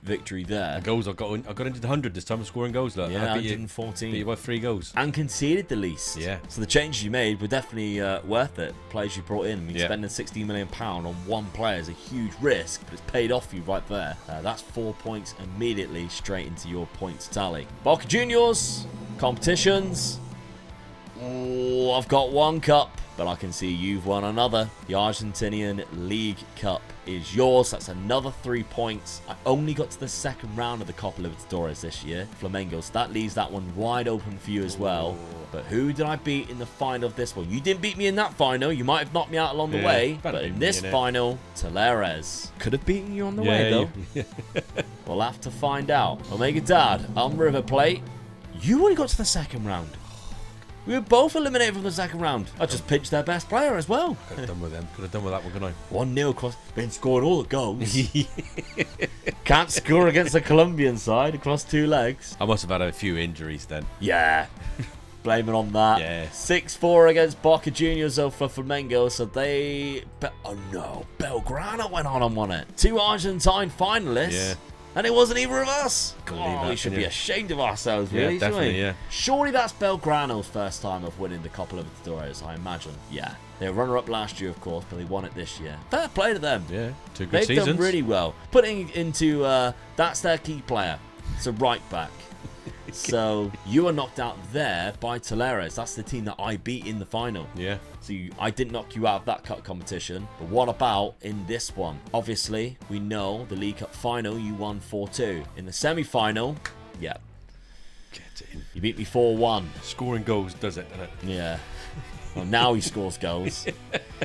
victory there. The goals I got into the 100 this time. I'm scoring goals. Like. Yeah, 114. Beat you by 3 goals. And conceded the least. Yeah. So the changes you made were definitely worth it. Players you brought in. I mean, spending £16 million on one player is a huge risk, but it's paid off for you right there. That's 4 points immediately straight into your points tally. Boca Juniors. Competitions. Oh, I've got one cup, but I can see you've won another. The Argentinian League Cup is yours. That's another 3 points. I only got to the second round of the Copa Libertadores this year, Flamengo, so that leaves that one wide open for you as well. But who did I beat in the final of this one? You didn't beat me in that final. You might have knocked me out along the way, but in this final, Talleres could have beaten you on the way, though. We'll have to find out. Omega Dad on River Plate. You only got to the second round. We were both eliminated from the second round. I just pinched their best player as well. Could have done with them. Could have done with that one, couldn't I? 1-0 across. Been scoring all the goals. Can't score against the Colombian side across 2 legs. I must have had a few injuries then. Yeah. Blame it on that. Yeah. 6-4 against Boca Juniors though for Flamengo. So they... Oh no. Belgrano went on and won it. 2 Argentine finalists. Yeah. And it wasn't either of us. That, we should be ashamed of ourselves, really. Yeah, definitely, yeah. Surely that's Belgrano's first time of winning the Copa Libertadores, I imagine. Yeah. They were runner-up last year, of course, but they won it this year. Fair play to them. Yeah, 2 good They've seasons. done really well. Putting into, that's their key player. It's a right back. So you were knocked out there by Talleres. That's the team that I beat in the final. Yeah. So I didn't knock you out of that cup competition. But what about in this one? Obviously, we know the League Cup final, you won 4-2. In the semi-final, yeah. Get in. You beat me 4-1. Scoring goals does it, doesn't it? Yeah. Well, now he scores goals.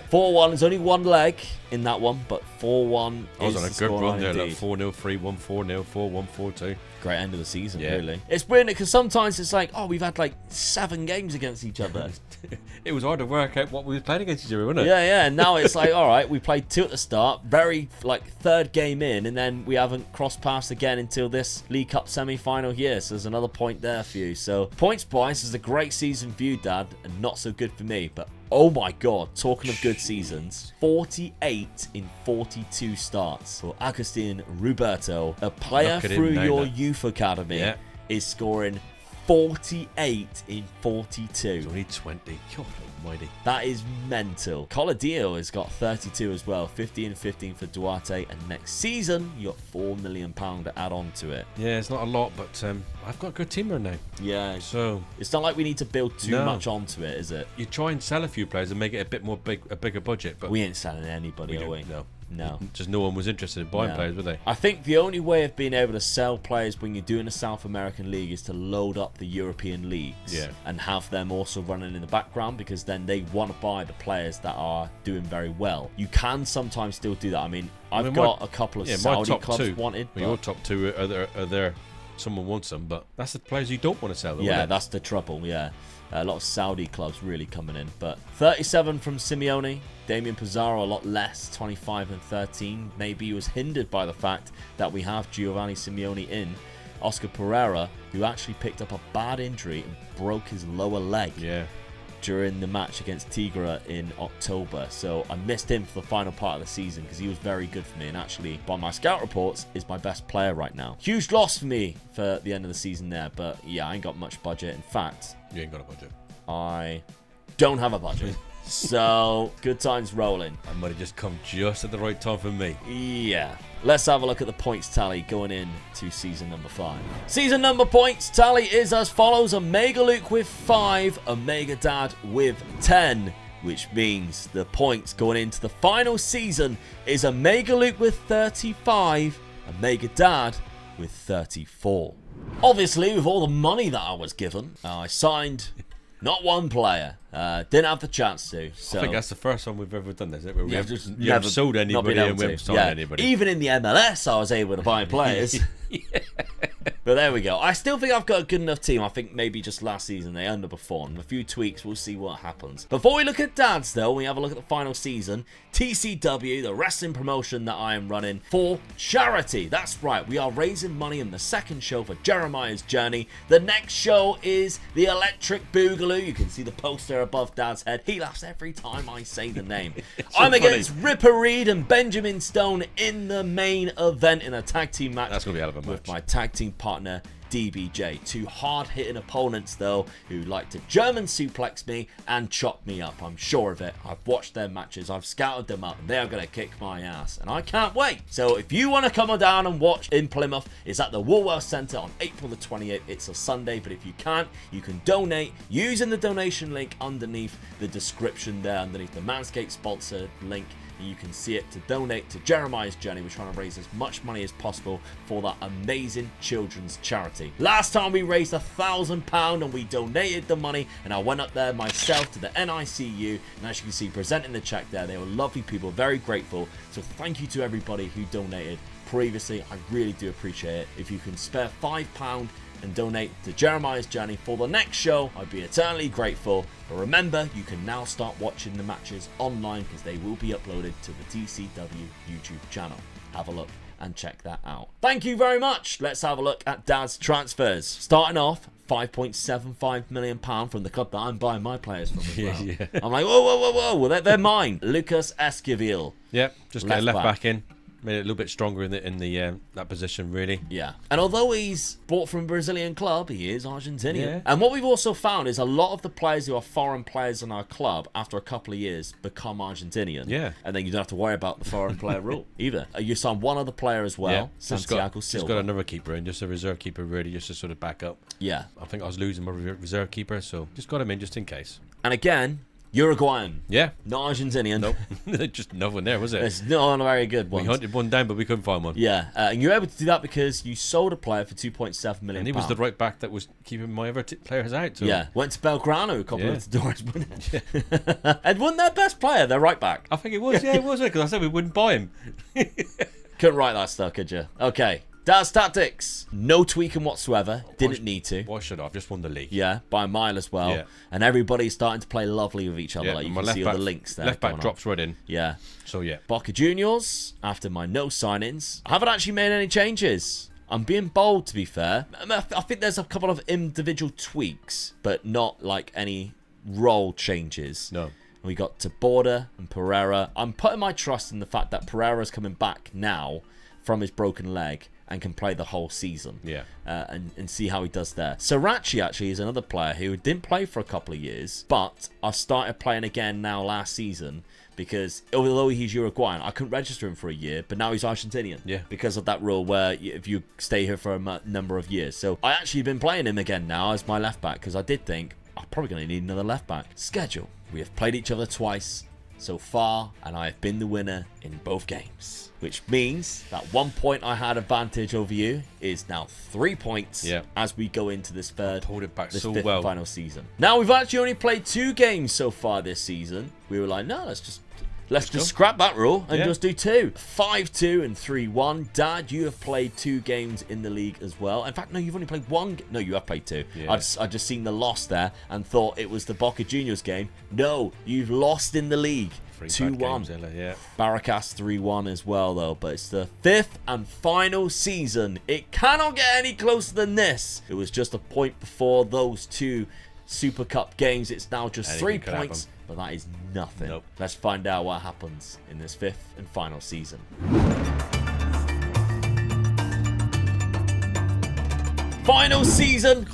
4-1. There's only one leg in that one, but 4-1 I was is on a the good scoreline run there. indeed. Like 4-0, 3-1, 4-0, 4-1, 4-2. Great end of the season, Yeah. really. It's weird because sometimes it's like, oh, we've had like 7 games against each other. It was hard to work out what we were playing against each other, wasn't it? Yeah. And now it's like, all right, we played 2 at the start, very like 3rd game in, and then we haven't crossed paths again until this League Cup semi-final here. So there's another point there for you. So points-wise is a great season for you, Dad, and not so good for me. But oh my God, talking of good seasons, 48 in 42 starts for Agustin Roberto, a player through your youth academy, is scoring 48 in 42. He's only 20. God almighty. That is mental. Coladio has got 32 as well. 50 and 15 for Duarte. And next season, you got £4 million to add on to it. Yeah, it's not a lot, but I've got a good team there now. Yeah. So it's not like we need to build too much onto it, is it? You try and sell a few players and make it a bit more a bigger budget, but we ain't selling anybody, are we? No. Just no one was interested in buying players, were they? I think the only way of being able to sell players when you're doing a South American league is to load up the European leagues and have them also running in the background, because then they want to buy the players that are doing very well. You can sometimes still do that. I mean, I've got a couple of Saudi clubs wanted. Well, your top 2 are there. Someone wants them, but that's the players you don't want to sell. Yeah, that's the trouble. Yeah. A lot of Saudi clubs really coming in. But 37 from Simeone. Damian Pizarro a lot less, 25 and 13. Maybe he was hindered by the fact that we have Giovanni Simeone in. Oscar Pereira, who actually picked up a bad injury and broke his lower leg during the match against Tigre in October. So I missed him for the final part of the season because he was very good for me, and actually, by my scout reports, is my best player right now. Huge loss for me for the end of the season there, but yeah, I ain't got much budget. In fact, you ain't got a budget. I don't have a budget. So, good times rolling. I might have just come just at the right time for me. Yeah. Let's have a look at the points tally going in to season number 5. Season number points tally is as follows. Omega Luke with 5, Omega Dad with 10, which means the points going into the final season is Omega Luke with 35, Omega Dad with 34. Obviously, with all the money that I was given, I signed not one player. Didn't have the chance to. So I think that's the first time we've ever done this. We just you haven't sold anybody and we haven't signed anybody. Even in the MLS, I was able to buy players. But there we go. I still think I've got a good enough team. I think maybe just last season they underperformed. A few tweaks, we'll see what happens. Before we look at Dad's, though, we have a look at the final season. TCW, the wrestling promotion that I am running for charity. That's right, we are raising money in the second show for Jeremiah's Journey. The next show is the Electric Boogaloo. You can see the poster above Dad's head. He laughs every time I say the name. I'm against Ripper Reed and Benjamin Stone in the main event in a tag team match. That's going to be a hell of a match. With my tag team partner, DBJ. Two hard-hitting opponents, though, who like to German suplex me and chop me up. I'm sure of it. I've watched their matches. I've scouted them up. They are going to kick my ass, and I can't wait. So if you want to come on down and watch in Plymouth, it's at the Woolworth Centre on April the 28th. It's a Sunday, but if you can't, you can donate using the donation link underneath the description there, underneath the Manscaped sponsor link. You can see it to donate to Jeremiah's Journey. We're trying to raise as much money as possible for that amazing children's charity. Last time we raised £1,000 and we donated the money, and I went up there myself to the NICU, and as you can see presenting the check there, they were lovely people, very grateful. So thank you to everybody who donated previously. I really do appreciate it. If you can spare £5 and donate to Jeremiah's Journey for the next show, I'd be eternally grateful. But remember, you can now start watching the matches online because they will be uploaded to the TCW YouTube channel. Have a look and check that out. Thank you very much. Let's have a look at Dad's transfers. Starting off, £5.75 million from the club that I'm buying my players from as well. Yeah. I'm like, whoa, well, they're mine. Lucas Esquivel. Yep, just get a left back in. Made it a little bit stronger in the that position, really. Yeah. And although he's bought from a Brazilian club, he is Argentinian. Yeah. And what we've also found is a lot of the players who are foreign players in our club, after a couple of years, become Argentinian. Yeah. And then you don't have to worry about the foreign player rule either. You signed one other player as well, Santiago Silva. Just got another keeper in, just a reserve keeper, really, just to sort of back up. Yeah. I think I was losing my reserve keeper, so just got him in just in case. And again, Uruguayan. Yeah. Not Argentinian. Nope. Just no one there, was it? It's not a very good one. We hunted one down, but we couldn't find one. Yeah. And you're able to do that because you sold a player for £2.7 million. And he was the right back that was keeping my other players out. So. Yeah. Went to Belgrano a couple of doors. And wasn't their best player, their right back? I think it was. Yeah, it was. Because I said we wouldn't buy him. Couldn't write that stuff, could you? Okay. Dad's tactics. No tweaking whatsoever. Didn't need to. Why should I? I've just won the league. Yeah, by a mile as well. Yeah. And everybody's starting to play lovely with each other. Yeah, like you my can see all back, the links there. Left back drops right in. Yeah. So, yeah. Boca Juniors, after my no signings, I haven't actually made any changes. I'm being bold, to be fair. I think there's a couple of individual tweaks, but not like any role changes. No. We got to Border and Pereira. I'm putting my trust in the fact that Pereira's coming back now from his broken leg and can play the whole season. Yeah. And see how he does there. Sriracha actually is another player who didn't play for a couple of years, but I started playing again now last season because although he's Uruguayan, I couldn't register him for a year, but now he's Argentinian. Yeah. Because of that rule where if you stay here for a number of years. So I actually been playing him again now as my left back because I did think I'm probably going to need another left back. Schedule. We have played each other twice so far, and I have been the winner in both games. Which means that 1 point I had advantage over you is now 3 points as we go into this pulled it back this so fifth well. final season. Now we've actually only played 2 games so far this season. We were like, no, let's just scrap that rule and just do 2. 5-2 and 3-1. Dad, you have played 2 games in the league as well. In fact, no, you've only played 1. No, you have played 2. Yeah. I just seen the loss there and thought it was the Boca Juniors game. No, you've lost in the league. 2-1. Yeah. Barracas 3-1 as well, though. But it's the 5th and final season. It cannot get any closer than this. It was just a point before those 2 Super Cup games. It's now just Anything 3 points. But that is nothing. Nope. Let's find out what happens in this 5th and final season. Final season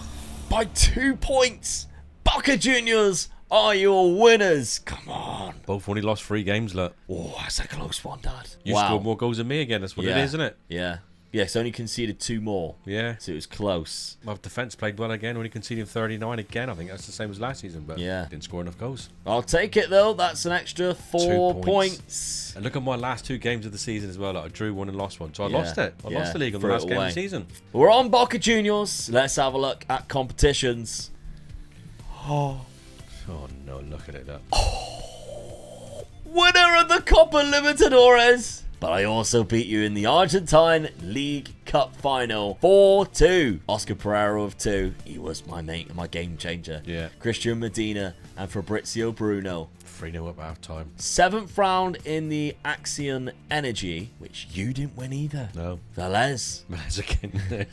by 2 points. Boca Juniors are your winners. Come on. Both only lost 3 games, look. Oh, that's a close one, Dad. You scored more goals than me again. That's what it is, isn't it? Yeah. Yes, only conceded 2 more. Yeah. So it was close. My defence played well again, only conceding 39 again. I think that's the same as last season, but didn't score enough goals. I'll take it, though. That's an extra 4 points. And look at my last 2 games of the season as well. Like, I drew 1 and lost 1. So I lost it. I lost the league on the last game of the season. We're on Boca Juniors. Let's have a look at competitions. Oh, no, look at it. That. Winner of the Copa Libertadores. but I also beat you in the Argentine League Cup final 4-2. Oscar Pereira with 2. He was my mate, my game changer. Yeah. Christian Medina and Fabrizio Bruno. 3-0 up half time. 7th round in the Axion Energy, which you didn't win either. No. Velez. Again.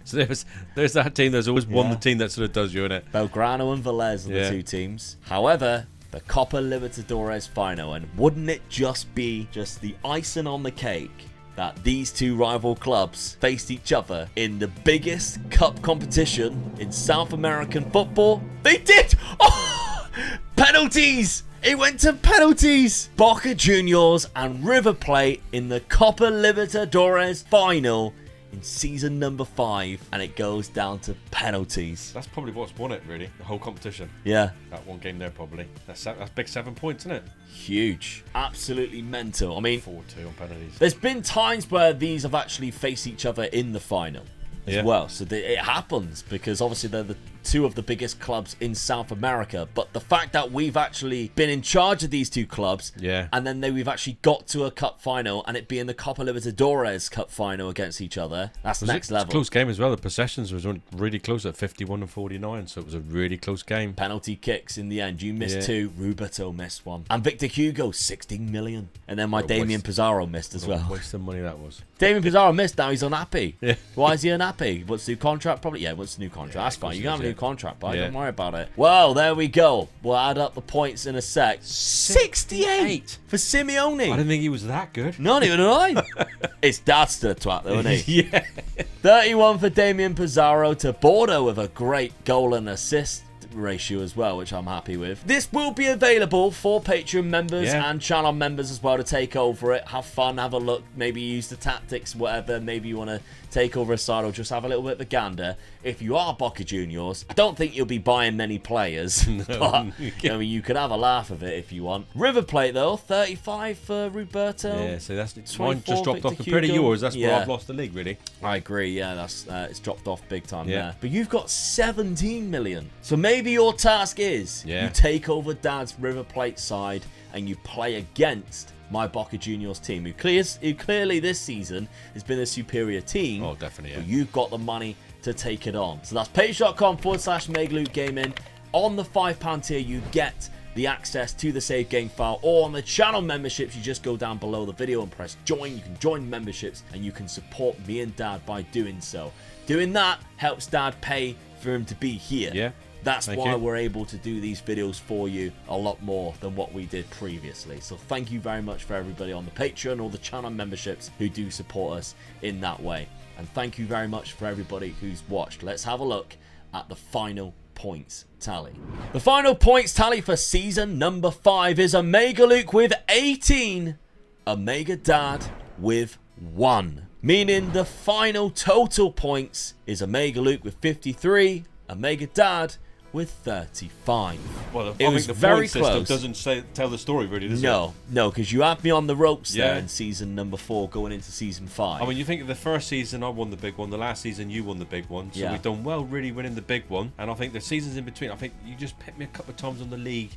So there's that team. There's always one the team that sort of does you, innit? Belgrano and Velez are the two teams. However, the Copa Libertadores final, and wouldn't it just be the icing on the cake that these two rival clubs faced each other in the biggest cup competition in South American football? They did! Oh! Penalties! It went to penalties! Boca Juniors and River Plate in the Copa Libertadores final in season number 5, and it goes down to penalties. That's probably what's won it, really. The whole competition. Yeah. That one game there, probably. That's big 7 points, isn't it? Huge. Absolutely mental. I mean, 4-2 on penalties. there's been times where these have actually faced each other in the final as well. So it happens because obviously they're the two of the biggest clubs in South America. But the fact that we've actually been in charge of these two clubs, and then we've actually got to a cup final, and it being the Copa Libertadores Cup final against each other, that's next level. It's a close game as well. The possessions was really close at 51 and 49, so it was a really close game. Penalty kicks in the end. You missed 2, Ruberto missed 1, and Victor Hugo 16 million, and then my Damian Pizarro missed as well. Waste of money that was. Damian Pizarro missed. Now he's unhappy. Why is he unhappy? What's the new contract? Probably what's the new contract? That's fine. You can have a new contract, but don't worry about it. Well, there we go. We'll add up the points in a sec. 68 for Simeone. I didn't think he was that good. Not even I. It's Dad's the twat, though, isn't he? Yeah. 31 for Damian Pizarro to Bordeaux with a great goal and assist ratio as well, which I'm happy with. This will be available for Patreon members and channel members as well to take over it. Have fun, have a look, maybe use the tactics, whatever. Maybe you want to take over a side or just have a little bit of a gander. If you are Boca Juniors, I don't think you'll be buying many players, but I mean, you could have a laugh of it if you want. River Plate though, 35 for Roberto. Yeah, so that's mine just dropped off compared to yours. That's where I've lost the league, really. I agree. Yeah, that's it's dropped off big time there. But you've got 17 million. So maybe your task is you take over Dad's River Plate side and you play against my Boca Juniors team, who clearly this season has been a superior team. Oh, definitely, But you've got the money to take it on. So that's patreon.com/MegaLuke Gaming. On the £5 tier, you get the access to the save game file, or on the channel memberships, you just go down below the video and press join. You can join memberships and you can support me and Dad by doing so. Doing that helps Dad pay for him to be here. Yeah. That's why we're able to do these videos for you a lot more than what we did previously. So thank you very much for everybody on the Patreon or the channel memberships who do support us in that way. And thank you very much for everybody who's watched. Let's have a look at the final points tally. The final points tally for season number 5 is Omega Luke with 18, Omega Dad with 1. Meaning the final total points is Omega Luke with 53, Omega Dad with 35. Well, it was the very point close. Doesn't tell the story, really, does it? No, because you had me on the ropes there in season number 4 going into season 5. I mean, you think of the first season, I won the big one. The last season, you won the big one. So we've done well, really winning the big one. And I think the seasons in between, I think you just picked me a couple of times on the league.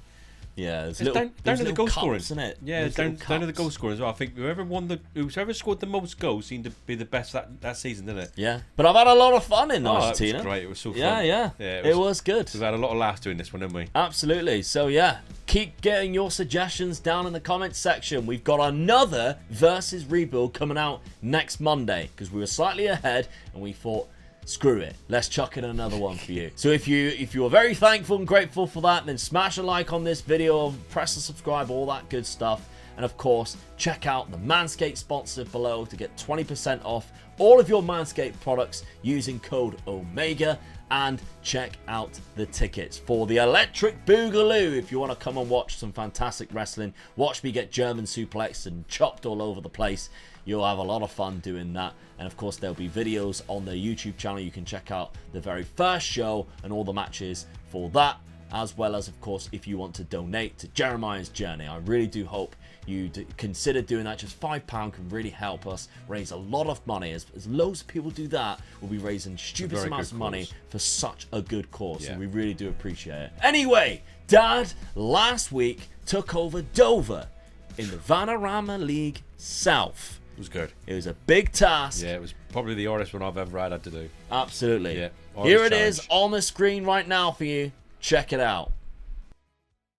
Yeah, it's down to the goal scoring, isn't it? Yeah, it's down to the goal scoring as well. I think whoever scored the most goals seemed to be the best that season, didn't it? Yeah, but I've had a lot of fun in Argentina. It was great. It was so fun. Yeah, it was good. We've had a lot of laughs doing this one, haven't we? Absolutely. So yeah, keep getting your suggestions down in the comments section. We've got another versus rebuild coming out next Monday because we were slightly ahead and we thought, screw it, let's chuck in another one for you. So if you are very thankful and grateful for that, then smash a like on this video, press the subscribe, all that good stuff. And of course, check out the Manscaped sponsor below to get 20% off all of your Manscaped products using code OMEGA. And check out the tickets for the Electric Boogaloo if you want to come and watch some fantastic wrestling. Watch me get German suplexed and chopped all over the place. You'll have a lot of fun doing that. And of course, there'll be videos on the YouTube channel. You can check out the very first show and all the matches for that, as well as, of course, if you want to donate to Jeremiah's journey. I really do hope you consider doing that. Just £5 can really help us raise a lot of money. As loads of people do that, we'll be raising stupid amounts of money for such a good cause. So we really do appreciate it. Anyway, Dad last week took over Dover in the Vanarama League South. It was good. It was a big task. Yeah, it was probably the hardest one I've ever had to do. Absolutely. Yeah. Here it is on the screen right now for you. Check it out.